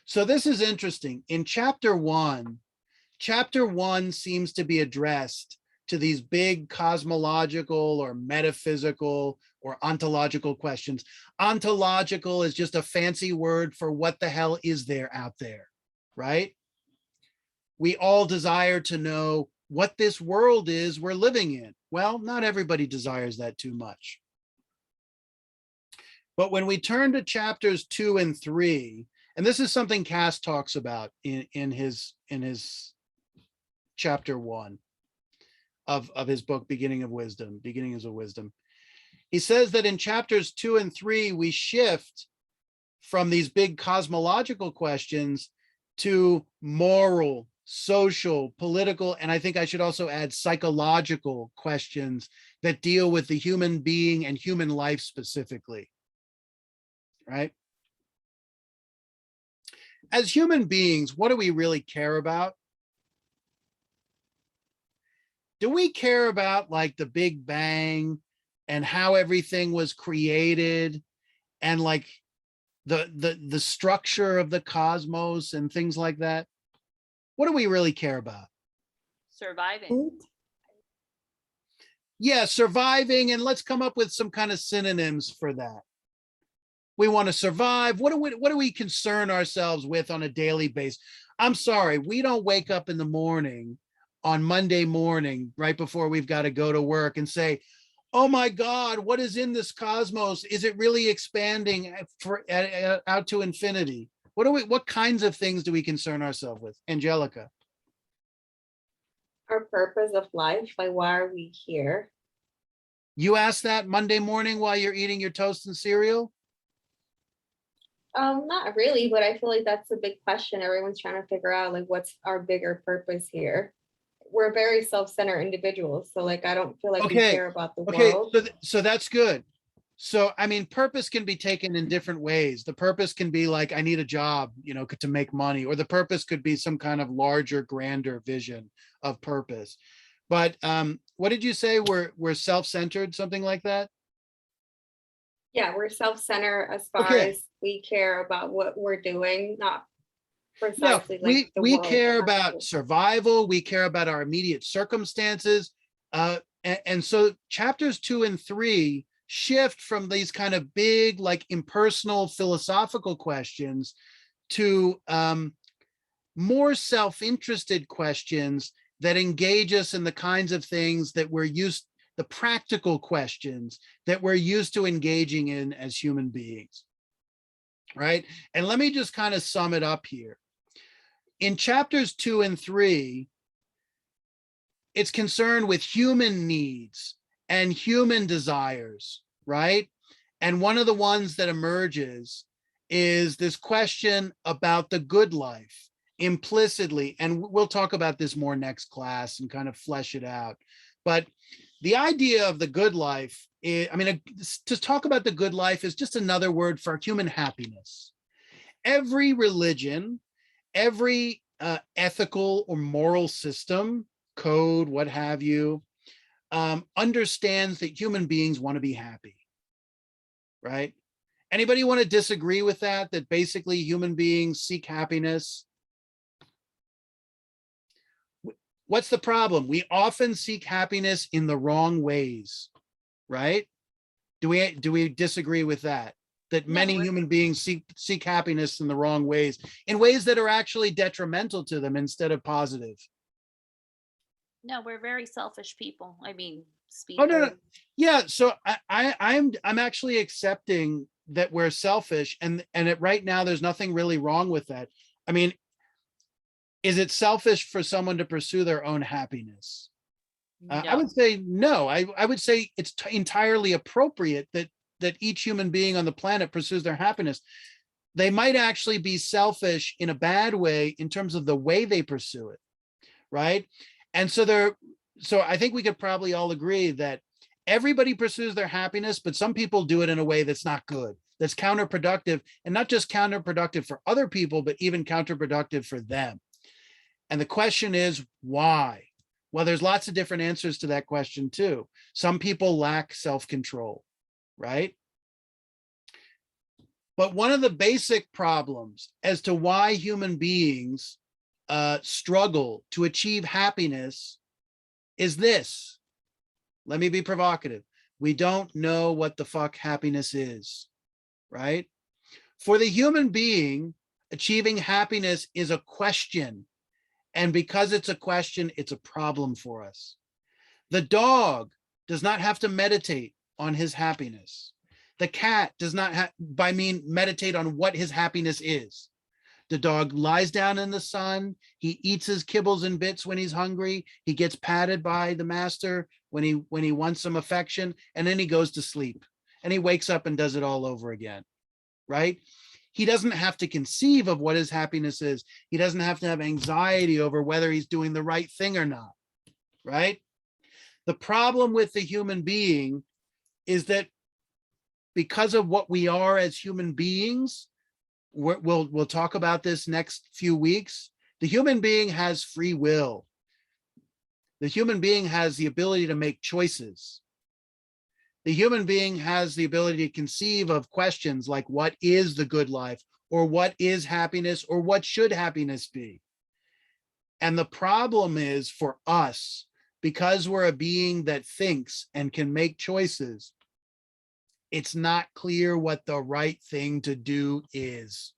So this is interesting. In chapter 1 seems to be addressed to these big cosmological or metaphysical or ontological questions. Ontological is just a fancy word for what the hell is there out there, right? We all desire to know what this world is we're living in. Well, not everybody desires that too much. But when we turn to chapters 2 and 3, and this is something Cass talks about in his chapter 1 of his book, Beginnings of Wisdom. He says that in chapters 2 and 3, we shift from these big cosmological questions to moral, social, political, and I think I should also add psychological questions that deal with the human being and human life specifically, right? As human beings, what do we really care about? Do we care about like the Big Bang and how everything was created and like the structure of the cosmos and things like that? What do we really care about? Surviving. Yeah, surviving, and let's come up with some kind of synonyms for that. We want to survive. What do we concern ourselves with on a daily basis? I'm sorry, we don't wake up in the morning on Monday morning, right before we've got to go to work, and say, oh my God, what is in this cosmos? Is it really expanding out to infinity? What kinds of things do we concern ourselves with? Angelica. Our purpose of life, like why are we here? You ask that Monday morning while you're eating your toast and cereal? Not really, but I feel like that's a big question. Everyone's trying to figure out like what's our bigger purpose here. We're very self-centered individuals, so like I don't feel like we care about the world. So that's good. So I mean, purpose can be taken in different ways. The purpose can be like, I need a job, to make money, or the purpose could be some kind of larger, grander vision of purpose. But what did you say? We're self-centered, something like that? Yeah, we're self-centered as far as we care about what we're doing, not precisely like the we world. care about survival. We care about our immediate circumstances. And so chapters 2 and 3 shift from these kind of big, like impersonal philosophical questions to more self-interested questions that engage us in the kinds of things that the practical questions that we're used to engaging in as human beings, right? And let me just kind of sum it up here. In chapters 2 and 3, it's concerned with human needs and human desires, right? And one of the ones that emerges is this question about the good life implicitly. And we'll talk about this more next class and kind of flesh it out. But the idea of the good life is, to talk about the good life is just another word for human happiness. Every religion, every ethical or moral system, code, what have you, understands that human beings want to be happy, right? Anybody want to disagree with that basically human beings seek happiness? What's the problem? We often seek happiness in the wrong ways, right? Do we disagree with that? That many human beings seek happiness in the wrong ways, in ways that are actually detrimental to them instead of positive. No, we're very selfish people. I mean, speak? Oh, no, no. of- Yeah, so I'm actually accepting that we're selfish, and right now there's nothing really wrong with that. I mean, is it selfish for someone to pursue their own happiness? I No. would say no. I would say it's entirely appropriate that each human being on the planet pursues their happiness. They might actually be selfish in a bad way in terms of the way they pursue it, right? And so I think we could probably all agree that everybody pursues their happiness, but some people do it in a way that's not good, that's counterproductive, and not just counterproductive for other people, but even counterproductive for them. And the question is, why? Well, there's lots of different answers to that question too. Some people lack self-control, right? But one of the basic problems as to why human beings struggle to achieve happiness is this. Let me be provocative. We don't know what the fuck happiness is, right? For the human being, achieving happiness is a question. And because it's a question, it's a problem for us. The dog does not have to meditate on his happiness. The cat does not meditate on what his happiness is. The dog lies down in the sun. He eats his kibbles and bits when he's hungry. He gets patted by the master when he wants some affection, and then he goes to sleep. And he wakes up and does it all over again, right? He doesn't have to conceive of what his happiness is. He doesn't have to have anxiety over whether he's doing the right thing or not, right? The problem with the human being is that because of what we are as human beings, we'll talk about this next few weeks. The human being has free will. The human being has the ability to make choices. The human being has the ability to conceive of questions like, what is the good life, or what is happiness, or what should happiness be? And the problem is for us, because we're a being that thinks and can make choices, it's not clear what the right thing to do is.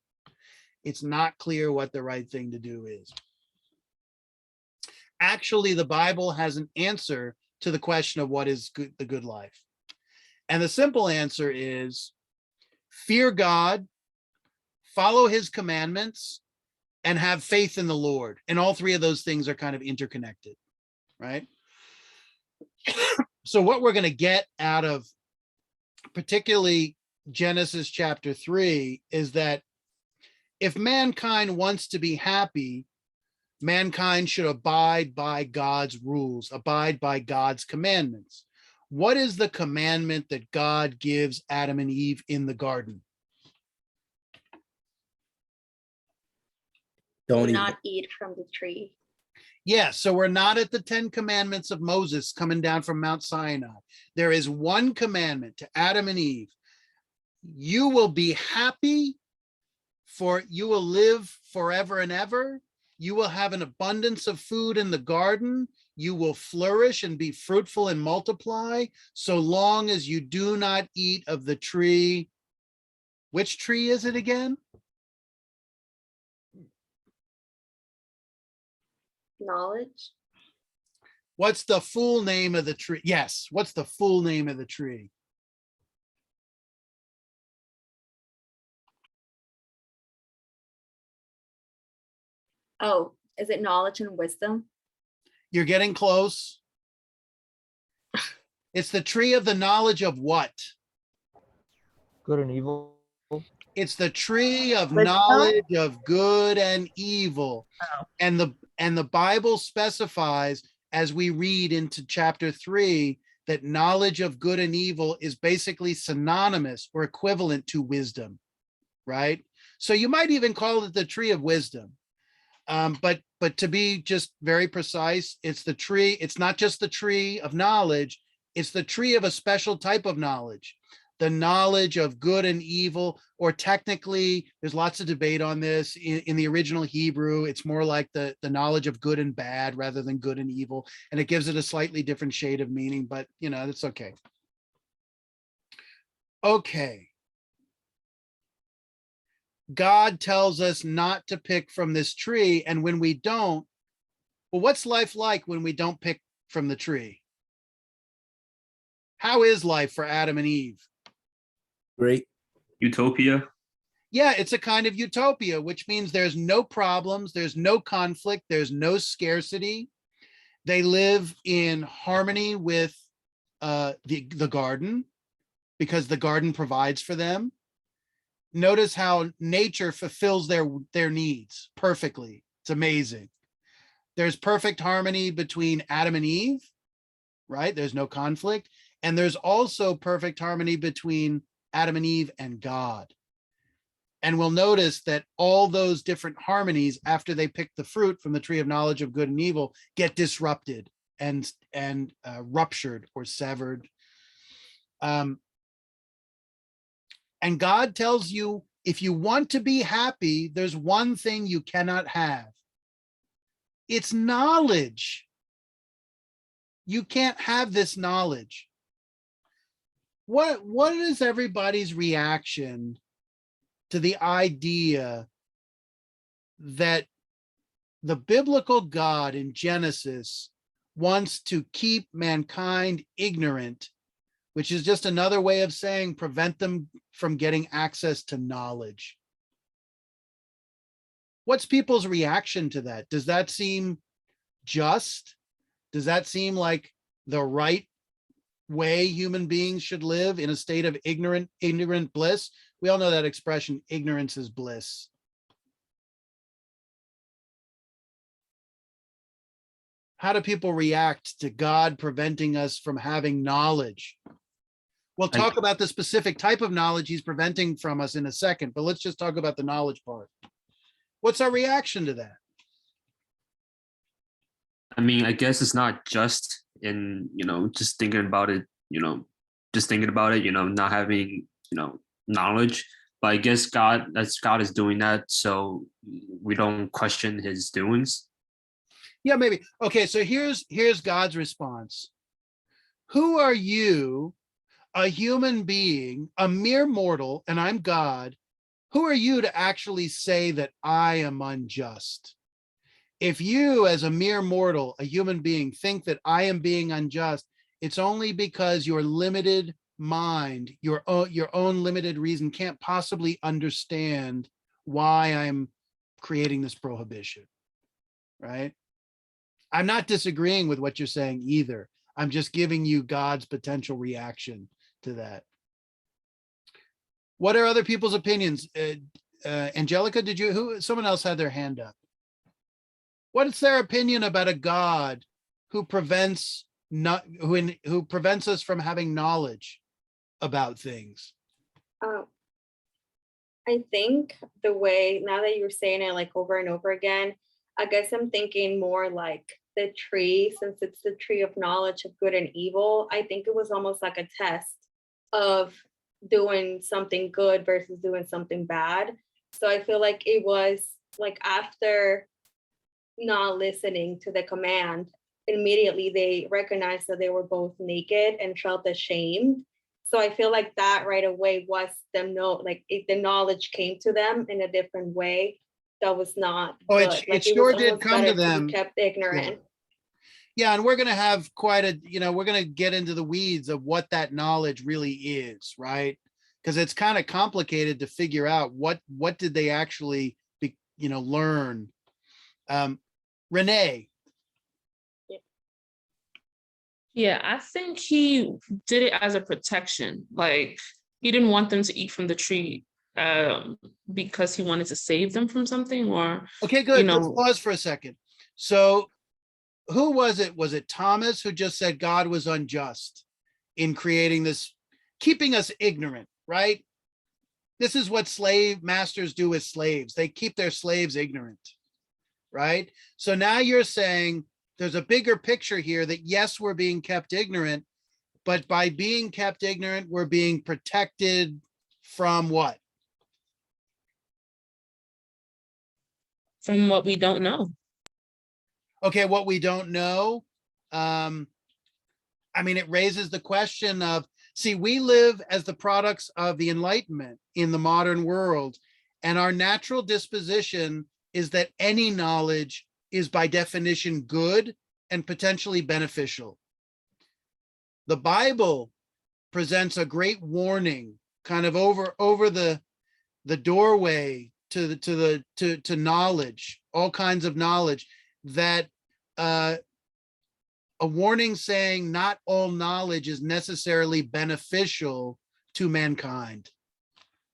It's not clear what the right thing to do is. Actually, the Bible has an answer to the question of what is the good life. And the simple answer is fear God, follow his commandments, and have faith in the Lord. And all three of those things are kind of interconnected, right? So what we're going to get out of particularly Genesis chapter 3 is that if mankind wants to be happy, mankind should abide by God's rules, abide by God's commandments. What is the commandment that God gives Adam and Eve in the garden? Don't Do eat. not eat from the tree. Yeah, so we're not at the 10 commandments of Moses coming down from Mount Sinai. There is one commandment to Adam and Eve. You will be happy, for you will live forever and ever. You will have an abundance of food in the garden. You will flourish and be fruitful and multiply, so long as you do not eat of the tree. Which tree is it again? Knowledge. What's the full name of the tree? Yes, what's the full name of the tree? Oh, is it knowledge and wisdom? You're getting close. It's the tree of the knowledge of what? Good and evil. It's the tree of Wisdom? knowledge of good and evil. Oh. And the Bible specifies, as we read into chapter 3, that knowledge of good and evil is basically synonymous or equivalent to wisdom, right? So you might even call it the tree of wisdom. But to be just very precise, it's the tree. It's not just the tree of knowledge. It's the tree of a special type of knowledge, the knowledge of good and evil, or technically, there's lots of debate on this. In the original Hebrew, it's more like the knowledge of good and bad rather than good and evil. And it gives it a slightly different shade of meaning, but that's okay. Okay. God tells us not to pick from this tree. And when we don't, well, what's life like when we don't pick from the tree? How is life for Adam and Eve? Great. Utopia. Yeah, it's a kind of utopia, which means there's no problems, there's no conflict, there's no scarcity. They live in harmony with the garden, because the garden provides for them. Notice how nature fulfills their needs perfectly. It's amazing. There's perfect harmony between Adam and Eve, right? There's no conflict. And there's also perfect harmony between Adam and Eve and God. And we'll notice that all those different harmonies, after they pick the fruit from the tree of knowledge of good and evil, get disrupted and ruptured or severed. And God tells you, if you want to be happy, there's one thing you cannot have. It's knowledge. You can't have this knowledge. What is everybody's reaction to the idea that the biblical God in Genesis wants to keep mankind ignorant, which is just another way of saying prevent them from getting access to knowledge? What's people's reaction to that? Does that seem just? Does that seem like the right way human beings should live, in a state of ignorant bliss? We all know that expression, ignorance is bliss. How do people react to God preventing us from having knowledge? We'll talk about the specific type of knowledge he's preventing from us in a second, but let's just talk about the knowledge part. What's our reaction to that? I mean, I guess it's not just in, just thinking about it, not having, knowledge, but I guess God is doing that so we don't question his doings. Yeah, maybe. Okay, so here's God's response. Who are you, a human being, a mere mortal, and I'm God? Who are you to actually say that I am unjust? If you, as a mere mortal, a human being, think that I am being unjust, it's only because your limited mind, your own limited reason can't possibly understand why I'm creating this prohibition, right? I'm not disagreeing with what you're saying either. I'm just giving you God's potential reaction to that. What are other people's opinions? Angelica, someone else had their hand up. What is their opinion about a God who prevents us from having knowledge about things? I think the way, now that you're saying it like over and over again, I guess I'm thinking more like the tree, since it's the tree of knowledge of good and evil. I think it was almost like a test of doing something good versus doing something bad. So I feel like it was like after not listening to the command, immediately they recognized that they were both naked and felt ashamed. So I feel like that right away was them the knowledge came to them in a different way that was not good. It sure did come to them. Kept ignorant. Yeah, and we're going to have we're going to get into the weeds of what that knowledge really is, right? Because it's kind of complicated to figure out what did they actually learn. Renee. Yeah, I think he did it as a protection. Like, he didn't want them to eat from the tree because he wanted to save them from something, or okay, good. Let's pause for a second. So who was it? Was it Thomas who just said God was unjust in creating this, keeping us ignorant, right? This is what slave masters do with slaves. They keep their slaves ignorant, right? So now you're saying there's a bigger picture here that yes, we're being kept ignorant, but by being kept ignorant, we're being protected from what? From what we don't know. Okay, what we don't know. It raises the question of, see, we live as the products of the Enlightenment in the modern world, and our natural disposition is that any knowledge is by definition good and potentially beneficial. The Bible presents a great warning kind of over the doorway to knowledge, all kinds of knowledge, that a warning saying not all knowledge is necessarily beneficial to mankind,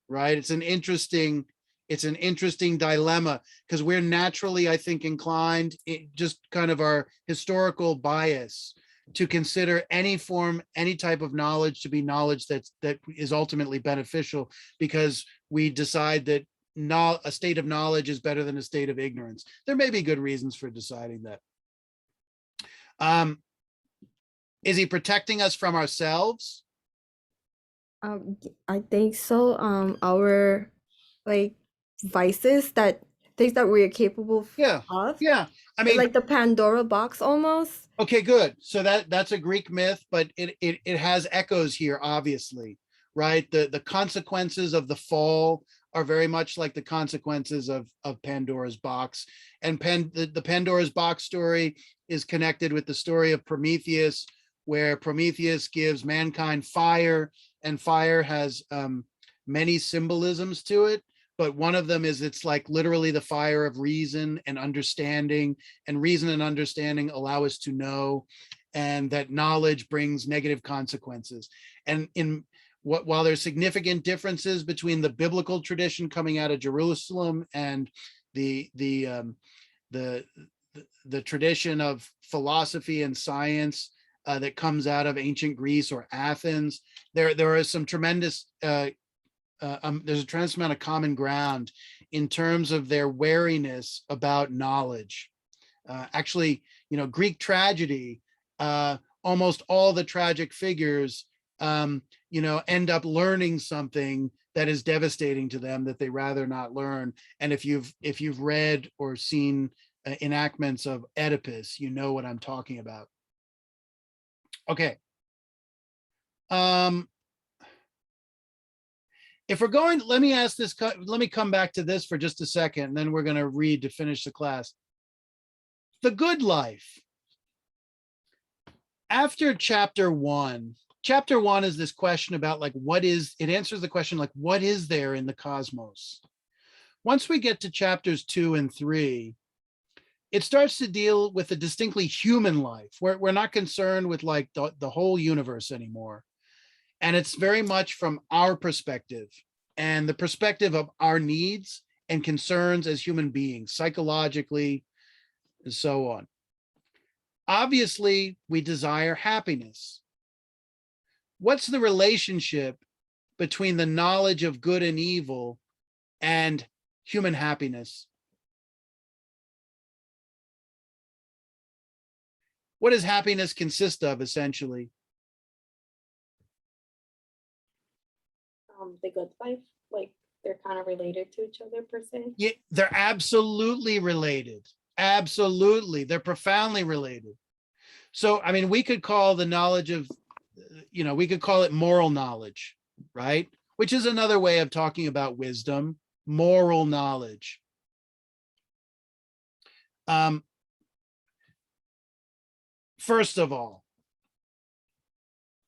right? It's an interesting dilemma, because we're naturally, I think, inclined, just kind of our historical bias, to consider any type of knowledge to be knowledge that is ultimately beneficial, because we decide that a state of knowledge is better than a state of ignorance. There may be good reasons for deciding that. Is he protecting us from ourselves? I think so. Our like vices, that things that we're capable of. Yeah. I mean, like the Pandora box almost. okay, good. So that's a Greek myth, but it has echoes here, obviously, right? The consequences of the fall are very much like the consequences of Pandora's box. And the Pandora's box story is connected with the story of Prometheus, where Prometheus gives mankind fire, and fire has many symbolisms to it. But one of them is it's like literally the fire of reason and understanding, and reason and understanding allow us to know, and that knowledge brings negative consequences. And while there's significant differences between the biblical tradition coming out of Jerusalem and the tradition of philosophy and science that comes out of ancient Greece or Athens, there is some tremendous there's a tremendous amount of common ground in terms of their wariness about knowledge. Actually, Greek tragedy, almost all the tragic figures, end up learning something that is devastating to them that they rather not learn. And if you've read or seen enactments of Oedipus, you know what I'm talking about. Okay. If we're going, let me come back to this for just a second, and then we're going to read to finish the class. The good life. After chapter 1 is this question about like, it answers the question like, what is there in the cosmos? Once we get to chapters 2 and 3, it starts to deal with a distinctly human life. We're not concerned with like the whole universe anymore. And it's very much from our perspective and the perspective of our needs and concerns as human beings, psychologically, and so on. Obviously, we desire happiness. What's the relationship between the knowledge of good and evil and human happiness? What does happiness consist of, essentially? The good life, like they're kind of related to each other per se. Yeah, they're absolutely related. Absolutely. They're profoundly related. So, I mean, we could call the knowledge of, we could call it moral knowledge, right? Which is another way of talking about wisdom, moral knowledge. First of all,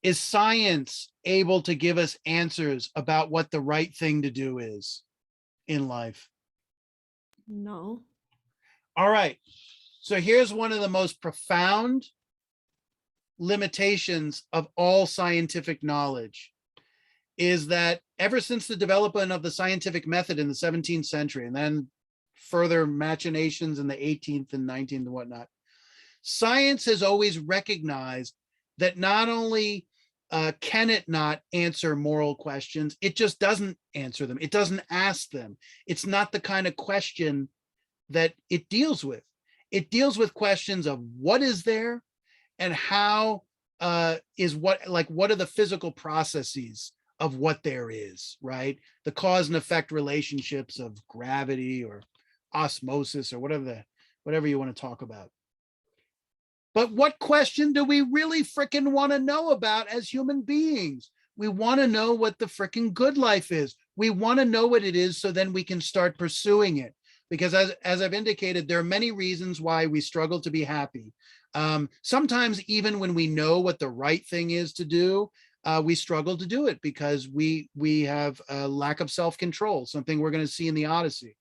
is science able to give us answers about what the right thing to do is in life? No. All right. So here's one of the most profound limitations of all scientific knowledge, is that ever since the development of the scientific method in the 17th century, and then further machinations in the 18th and 19th and whatnot, science has always recognized that not only can it not answer moral questions, it just doesn't answer them. It doesn't ask them. It's not the kind of question that it deals with. It deals with questions of what is there and how is what are the physical processes of what there is, right? The cause and effect relationships of gravity or osmosis or whatever you want to talk about. But what question do we really freaking want to know about as human beings? We want to know what the freaking good life is. We want to know what it is so then we can start pursuing it. Because as I've indicated, there are many reasons why we struggle to be happy. Sometimes even when we know what the right thing is to do, we struggle to do it because we have a lack of self-control, something we're going to see in the Odyssey.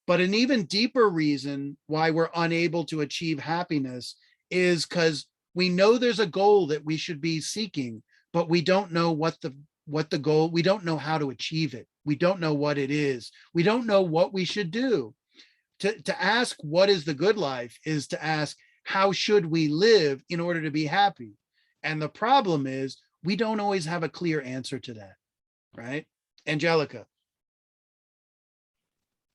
But an even deeper reason why we're unable to achieve happiness is because we know there's a goal that we should be seeking, but we don't know what the goal, we don't know how to achieve it. We don't know what it is. We don't know what we should do. To ask what is the good life is to ask, how should we live in order to be happy? And the problem is we don't always have a clear answer to that, right? Angelica.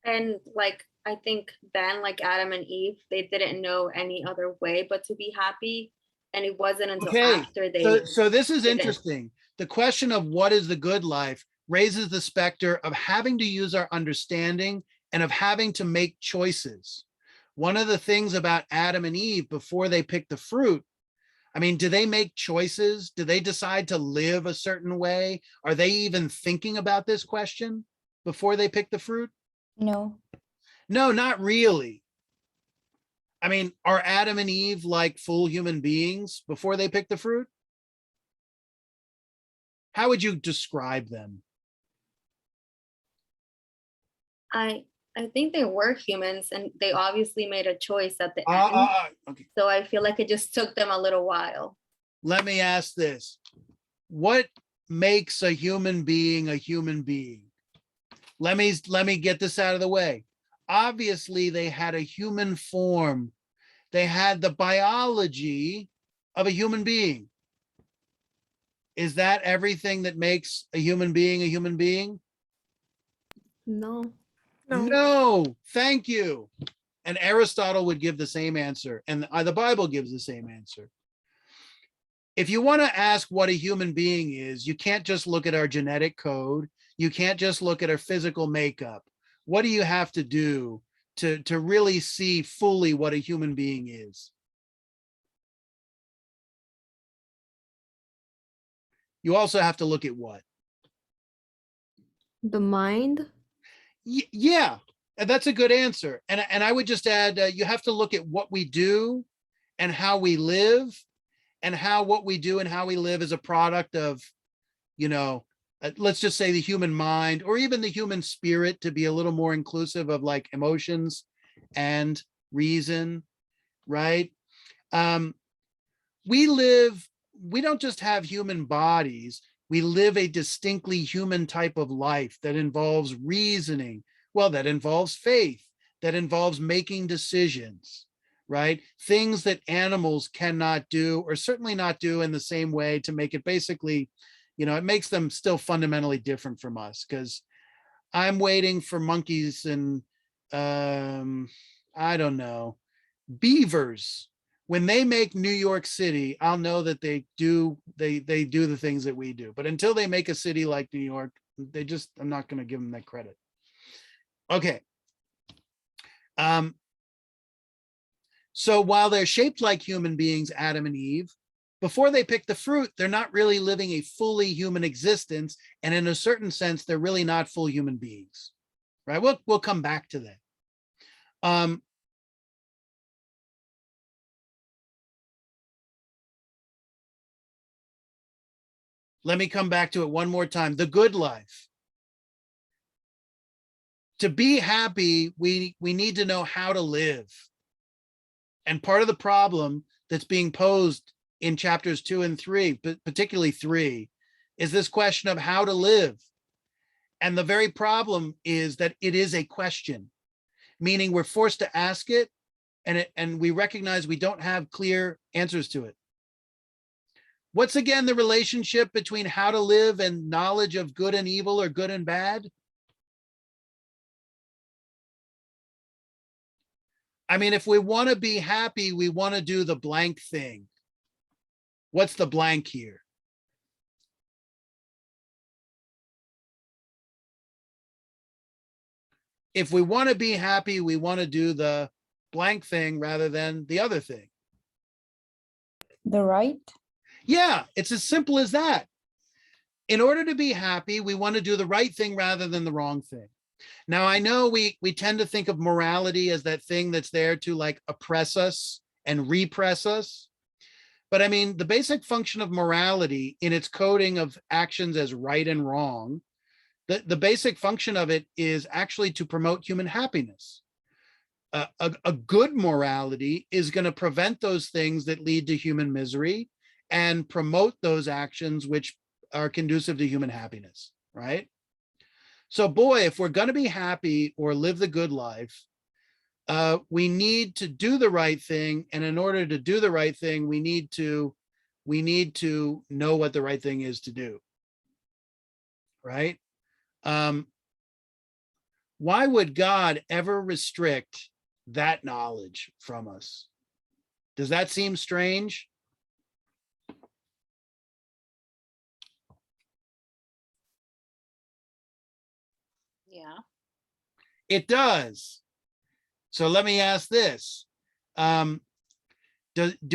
And like, I think then, like Adam and Eve, they didn't know any other way but to be happy. And it wasn't until Okay, after they so this is didn't. interesting. The question of what is the good life raises the specter of having to use our understanding and of having to make choices. One of the things about Adam and Eve before they picked the fruit, I mean, do they make choices? Do they decide to live a certain way? Are they even thinking about this question before they pick the fruit? No. No, not really. I mean, are Adam and Eve like full human beings before they pick the fruit? How would you describe them? I think they were humans, and they obviously made a choice at the end. Okay. So I feel like it just took them a little while. Let me ask this. What makes a human being a human being? Let me get this out of the way. Obviously, they had a human form. They had the biology of a human being. Is that everything that makes a human being a human being? No. No, thank you. And Aristotle would give the same answer, and the Bible gives the same answer. If you want to ask what a human being is, you can't just look at our genetic code. You can't just look at our physical makeup. What do you have to do to really see fully what a human being is? You also have to look at what? The mind? Yeah, that's a good answer. And I would just add, you have to look at what we do and how we live, and how what we do and how we live is a product of, let's just say the human mind, or even the human spirit, to be a little more inclusive of like emotions and reason, right? We don't just have human bodies. We live a distinctly human type of life that involves reasoning. Well, that involves faith, that involves making decisions, right? Things that animals cannot do, or certainly not do in the same way, to make it basically, it makes them still fundamentally different from us. Because I'm waiting for monkeys and, I don't know, beavers. When they make New York City, I'll know that they do the things that we do. But until they make a city like New York, I'm not going to give them that credit. Okay. So while they're shaped like human beings, Adam and Eve, before they pick the fruit, they're not really living a fully human existence. And in a certain sense, they're really not full human beings, right? We'll come back to that. Let me come back to it one more time. The good life. To be happy, we need to know how to live. And part of the problem that's being posed in chapters 2 and 3, but particularly 3, is this question of how to live. And the very problem is that it is a question, meaning we're forced to ask it, and we recognize we don't have clear answers to it. What's again the relationship between how to live and knowledge of good and evil, or good and bad? I mean, if we want to be happy, we want to do the blank thing. What's the blank here? If we want to be happy, we want to do the blank thing rather than the other thing. The right? Yeah, it's as simple as that. In order to be happy, we want to do the right thing rather than the wrong thing. Now, I know we tend to think of morality as that thing that's there to like oppress us and repress us. But I mean, the basic function of morality in its coding of actions as right and wrong, the basic function of it is actually to promote human happiness. A good morality is going to prevent those things that lead to human misery and promote those actions which are conducive to human happiness, right? So boy, if we're going to be happy or live the good life, we need to do the right thing. And in order to do the right thing, we need to know what the right thing is to do, right? Why would God ever restrict that knowledge from us? Does that seem strange? Yeah. It does. So let me ask this. Do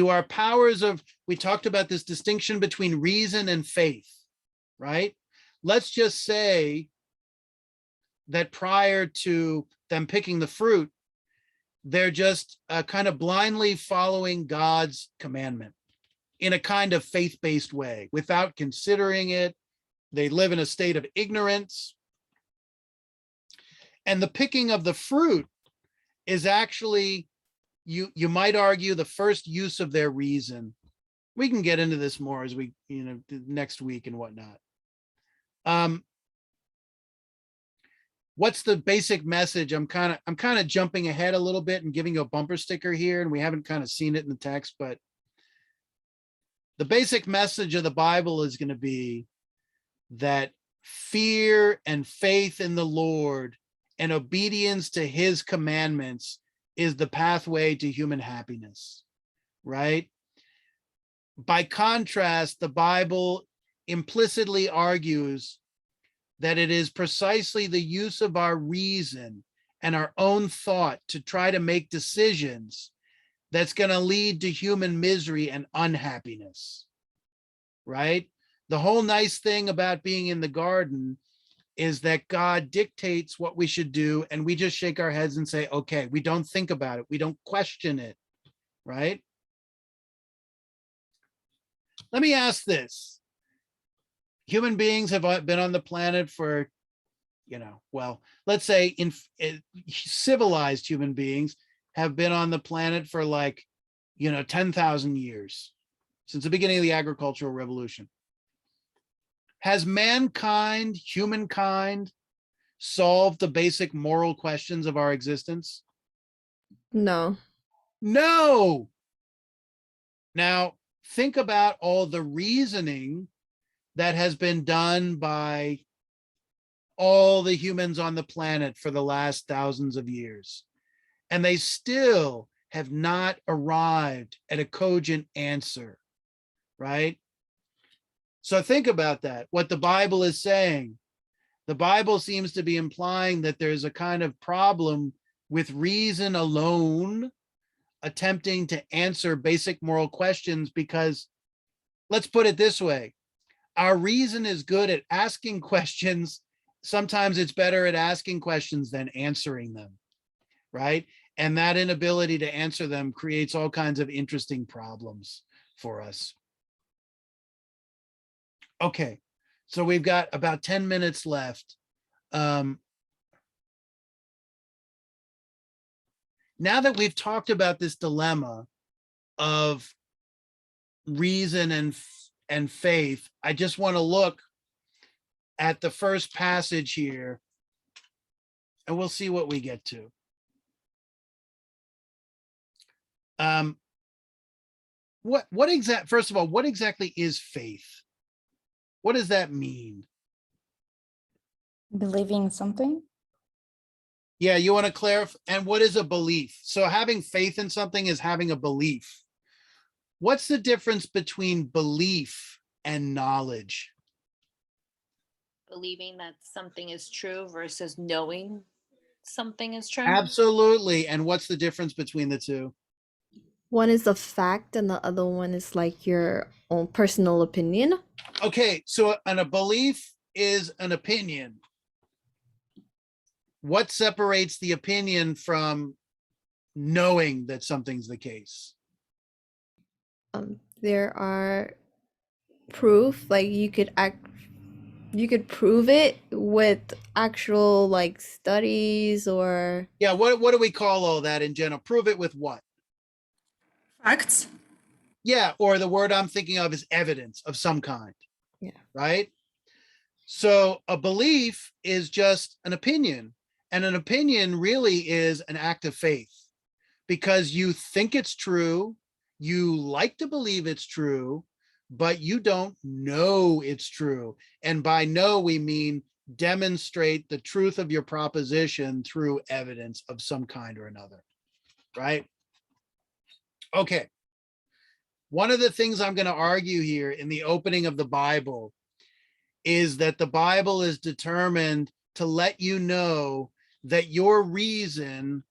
our powers of, we talked about this distinction between reason and faith, right? Let's just say that prior to them picking the fruit, they're just kind of blindly following God's commandment in a kind of faith-based way without considering it. They live in a state of ignorance. And the picking of the fruit is actually, you might argue, the first use of their reason. We can get into this more as we, next week and whatnot. What's the basic message? I'm kind of jumping ahead a little bit and giving you a bumper sticker here, and we haven't kind of seen it in the text, but the basic message of the Bible is going to be that fear and faith in the Lord and obedience to his commandments is the pathway to human happiness, right? By contrast, the Bible implicitly argues that it is precisely the use of our reason and our own thought to try to make decisions that's going to lead to human misery and unhappiness, right? The whole nice thing about being in the garden is that God dictates what we should do, and we just shake our heads and say, okay, we don't think about it. We don't question it, right? Let me ask this. Human beings have been on the planet for, well, let's say civilized human beings have been on the planet for 10,000 years, since the beginning of the agricultural revolution. Has mankind, humankind, solved the basic moral questions of our existence? No. No. Now, think about all the reasoning that has been done by all the humans on the planet for the last thousands of years. And they still have not arrived at a cogent answer, right? So think about that, what the Bible is saying. The Bible seems to be implying that there's a kind of problem with reason alone attempting to answer basic moral questions, because let's put it this way, our reason is good at asking questions. Sometimes it's better at asking questions than answering them, right? And that inability to answer them creates all kinds of interesting problems for us. Okay, so we've got about 10 minutes left. Now that we've talked about this dilemma of reason and faith, I just want to look at the first passage here, and we'll see what we get to. First of all, what exactly is faith? What does that mean? Believing something? Yeah, you want to clarify? And what is a belief? So having faith in something is having a belief. What's the difference between belief and knowledge? Believing that something is true versus knowing something is true. Absolutely. And what's the difference between the two? One is a fact and the other one is like your own personal opinion. Okay, so a belief is an opinion. What separates the opinion from knowing that something's the case? there are proof, like you could prove it with actual like studies or Yeah, what do we call all that in general? Prove it with what? Facts. Yeah, or the word I'm thinking of is evidence of some kind. Yeah. Right? So a belief is just an opinion, and an opinion really is an act of faith because you think it's true, you like to believe it's true, but you don't know it's true. And by know, we mean demonstrate the truth of your proposition through evidence of some kind or another, right? Okay. One of the things I'm going to argue here in the opening of the Bible is that the Bible is determined to let you know that your reason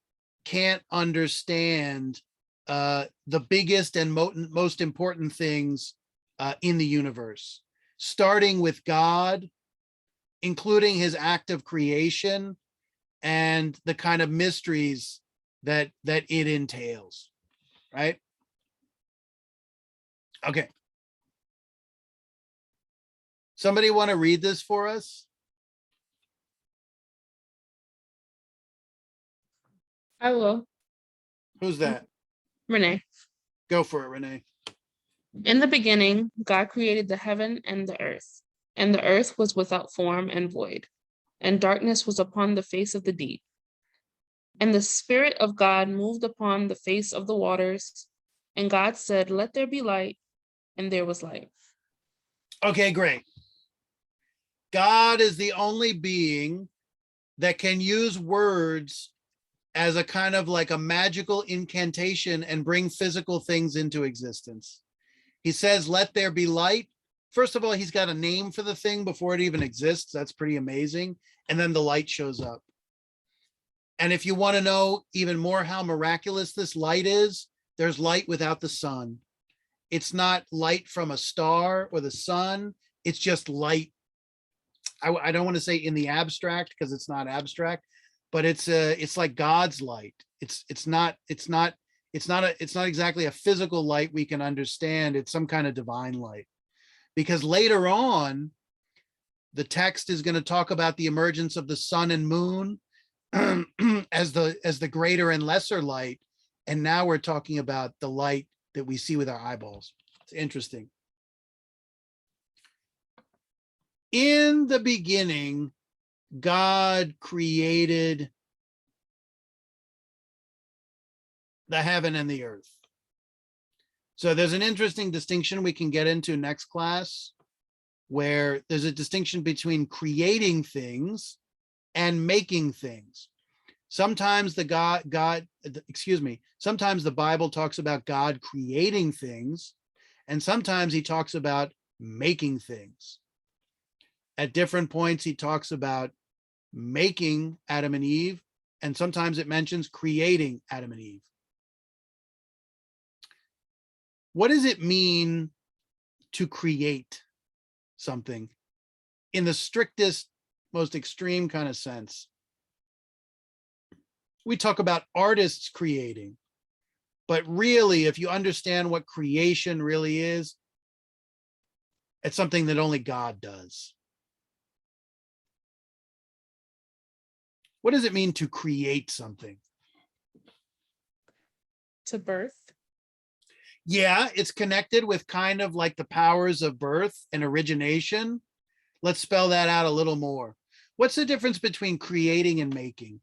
can't understand the biggest and most important things in the universe, starting with God, including his act of creation and the kind of mysteries that it entails, right? Okay. Somebody want to read this for us? I will. Who's that? Renee. Go for it, Renee. In the beginning, God created the heaven and the earth was without form and void, and darkness was upon the face of the deep. And the Spirit of God moved upon the face of the waters, and God said, "Let there be light," and there was light. Okay, great. God is the only being that can use words as a kind of like a magical incantation and bring physical things into existence. He says, "Let there be light." First of all, he's got a name for the thing before it even exists. That's pretty amazing. And then the light shows up. And if you want to know even more how miraculous this light is, there's light without the sun. It's not light from a star or the sun. It's just light. I don't want to say in the abstract because it's not abstract, but it's like God's light. It's not exactly a physical light we can understand. It's some kind of divine light. Because later on, the text is going to talk about the emergence of the sun and moon as the greater and lesser light. And now we're talking about the light that we see with our eyeballs. It's interesting. In the beginning, God created the heaven and the earth. So there's an interesting distinction we can get into next class, where there's a distinction between creating things and making things. Sometimes sometimes the Bible talks about God creating things, and sometimes he talks about making things. At different points, he talks about making Adam and Eve, and sometimes it mentions creating Adam and Eve. What does it mean to create something in the strictest, most extreme kind of sense? We talk about artists creating, but really, if you understand what creation really is, it's something that only God does. What does it mean to create something? To birth. Yeah, it's connected with kind of like the powers of birth and origination. Let's spell that out a little more. What's the difference between creating and making?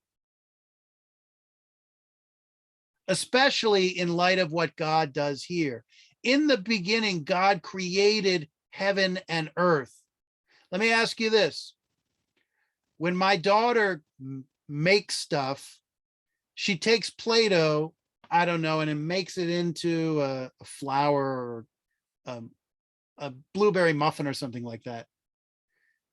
Especially in light of what God does here. In the beginning, God created heaven and earth. Let me ask you this. When my daughter makes stuff, she takes Play-Doh, I don't know, and it makes it into a flower or a blueberry muffin or something like that.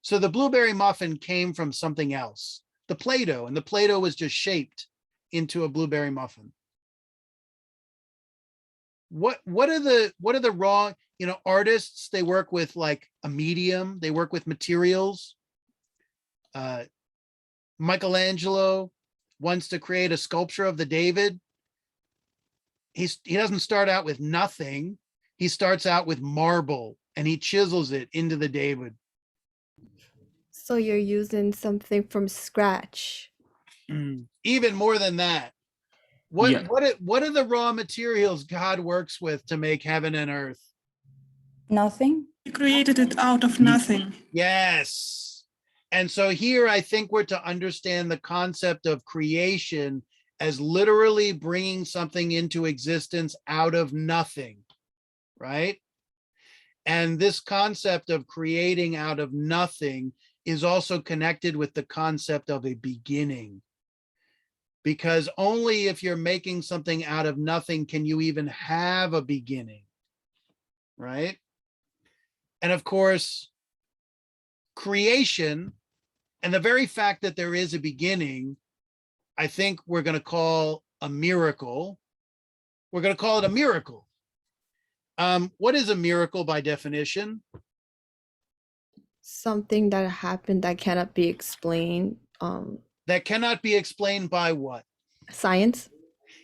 So the blueberry muffin came from something else, the Play-Doh, and the Play-Doh was just shaped into a blueberry muffin. What are the wrong, artists, they work with like a medium, they work with materials. Michelangelo wants to create a sculpture of the David. He doesn't start out with nothing. He starts out with marble and he chisels it into the David. So you're using something from scratch. Even more than that. What Yeah. what are the raw materials God works with to make heaven and earth? Nothing. He created it out of nothing. Yes. And so here I think we're to understand the concept of creation as literally bringing something into existence out of nothing, right? And this concept of creating out of nothing is also connected with the concept of a beginning. Because only if you're making something out of nothing can you even have a beginning, right? And of course, creation and the very fact that there is a beginning, I think we're going to call a miracle. We're going to call it a miracle. What is a miracle by definition? Something that happened that cannot be explained. That cannot be explained by what? Science.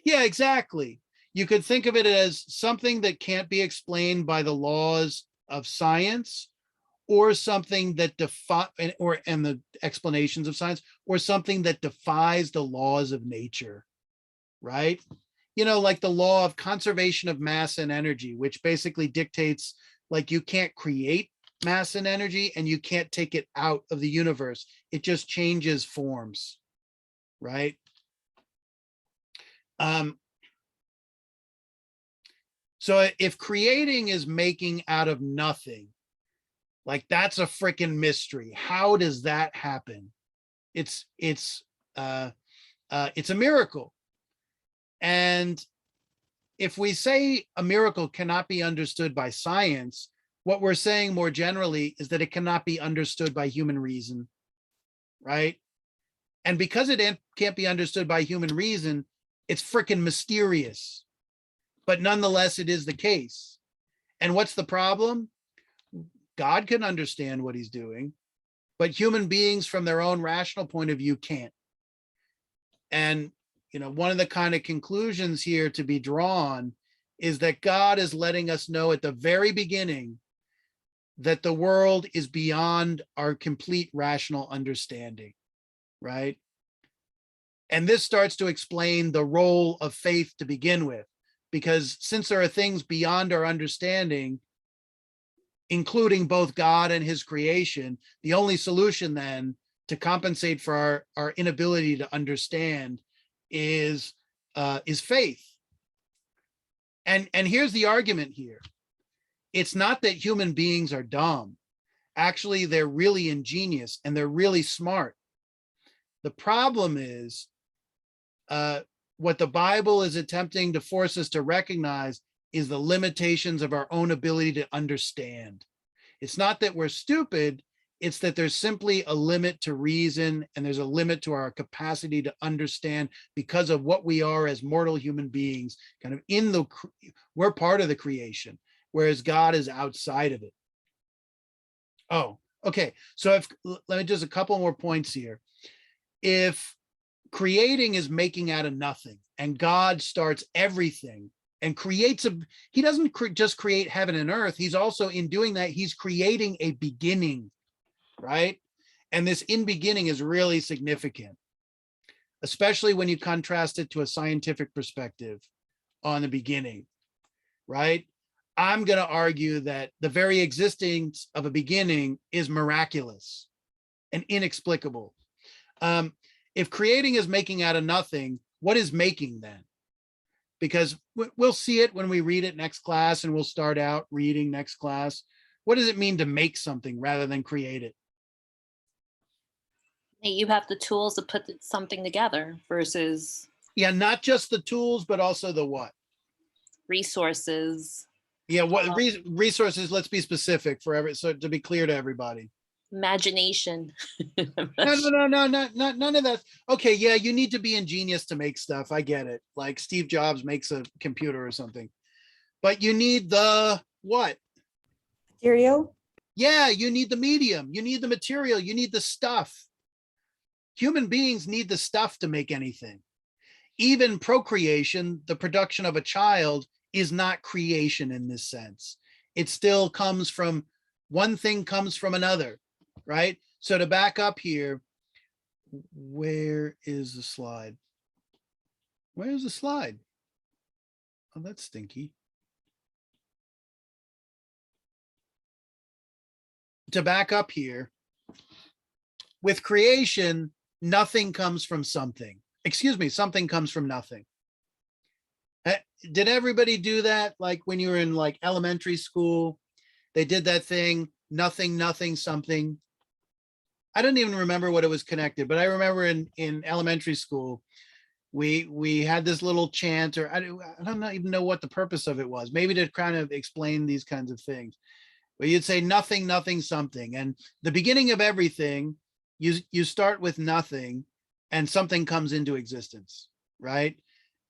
Yeah, exactly. You could think of it as something that can't be explained by the laws of science, or something that and the explanations of science, or something that defies the laws of nature, right? You know, like the law of conservation of mass and energy, which basically dictates like you can't create mass and energy and you can't take it out of the universe. It just changes forms, right? So if creating is making out of nothing, like that's a freaking mystery. How does that happen? It's a miracle. And if we say a miracle cannot be understood by science, what we're saying more generally is that it cannot be understood by human reason, right? And because it can't be understood by human reason, it's freaking mysterious. But nonetheless, it is the case. And what's the problem? God can understand what he's doing, but human beings from their own rational point of view can't. And, you know, one of the kind of conclusions here to be drawn is that God is letting us know at the very beginning that the world is beyond our complete rational understanding, right? And this starts to explain the role of faith to begin with, because since there are things beyond our understanding, including both God and his creation, the only solution then to compensate for our inability to understand is faith. And here's the argument here. It's not that human beings are dumb. Actually, they're really ingenious and they're really smart. The problem is what the Bible is attempting to force us to recognize is the limitations of our own ability to understand. It's not that we're stupid, it's that there's simply a limit to reason and there's a limit to our capacity to understand because of what we are as mortal human beings, kind of we're part of the creation, whereas God is outside of it. Oh, okay. So let me just a couple more points here. If creating is making out of nothing and God starts everything and creates he doesn't just create heaven and earth. He's also, in doing that, he's creating a beginning, right? And this in beginning is really significant, especially when you contrast it to a scientific perspective on the beginning, right? I'm going to argue that the very existence of a beginning is miraculous and inexplicable. If creating is making out of nothing, what is making then? Because we'll see it when we read it next class, and we'll start out reading next class. What does it mean to make something rather than create it? You have the tools to put something together versus. Yeah, not just the tools, but also the what? Resources. Yeah, what resources? Let's be specific so to be clear to everybody. Imagination. No, none of that. Okay, yeah, you need to be ingenious to make stuff. I get it. Like Steve Jobs makes a computer or something. But you need the what? Material? Yeah, you need the medium. You need the material. You need the stuff. Human beings need the stuff to make anything. Even procreation, the production of a child, is not creation in this sense. It still comes from, one thing comes from another, right? So to back up here, where is the slide? Where's the slide? Oh, that's stinky. To back up here, with creation, nothing comes from something. Excuse me, something comes from nothing. Did everybody do that? Like when you were in like elementary school, they did that thing, nothing, nothing, something. I don't even remember what it was connected, but I remember in elementary school, we had this little chant, or I don't even know what the purpose of it was. Maybe to kind of explain these kinds of things. But you'd say nothing, nothing, something. And the beginning of everything, you start with nothing and something comes into existence, right?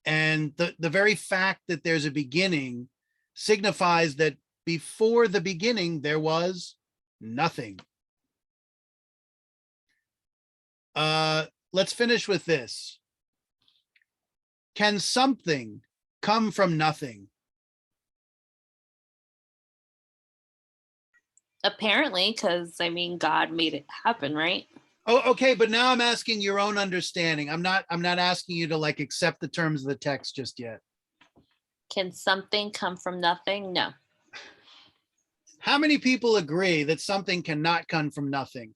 And the very fact that there's a beginning signifies that before the beginning, there was nothing. Let's finish with this. Can something come from nothing? Apparently, because I mean, God made it happen, right? Oh, okay, but now I'm asking your own understanding. I'm not asking you to like accept the terms of the text just yet. Can something come from nothing? No. How many people agree that something cannot come from nothing?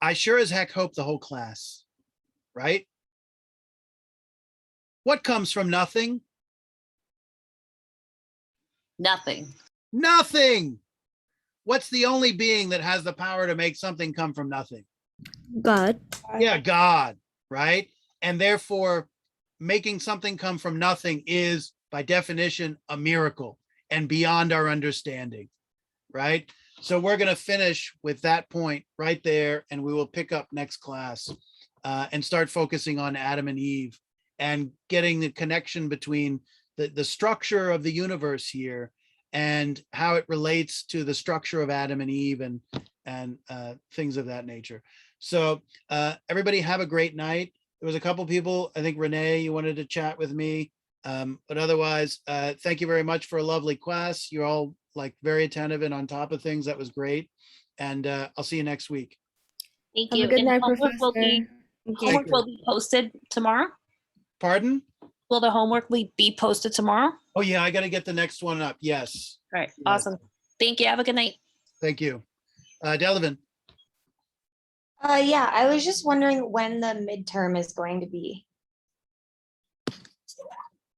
I sure as heck hope the whole class, right? What comes from nothing? Nothing. Nothing. What's the only being that has the power to make something come from nothing? God. Yeah, God, right? And therefore, making something come from nothing is, by definition, a miracle and beyond our understanding, right? So we're going to finish with that point right there, and we will pick up next class and start focusing on Adam and Eve and getting the connection between the structure of the universe here and how it relates to the structure of Adam and Eve and things of that nature. So everybody have a great night. There was a couple people, I think Renee, you wanted to chat with me. But otherwise, thank you very much for a lovely class. You're all like very attentive and on top of things. That was great. And I'll see you next week. Thank Have you. a good And night, homework will be, Professor. homework will be posted tomorrow. Pardon? Will the homework be posted tomorrow? Oh yeah, I got to get the next one up. Yes. All right. Yes. Awesome. Thank you. Have a good night. Thank you. Delavan. Yeah, I was just wondering when the midterm is going to be.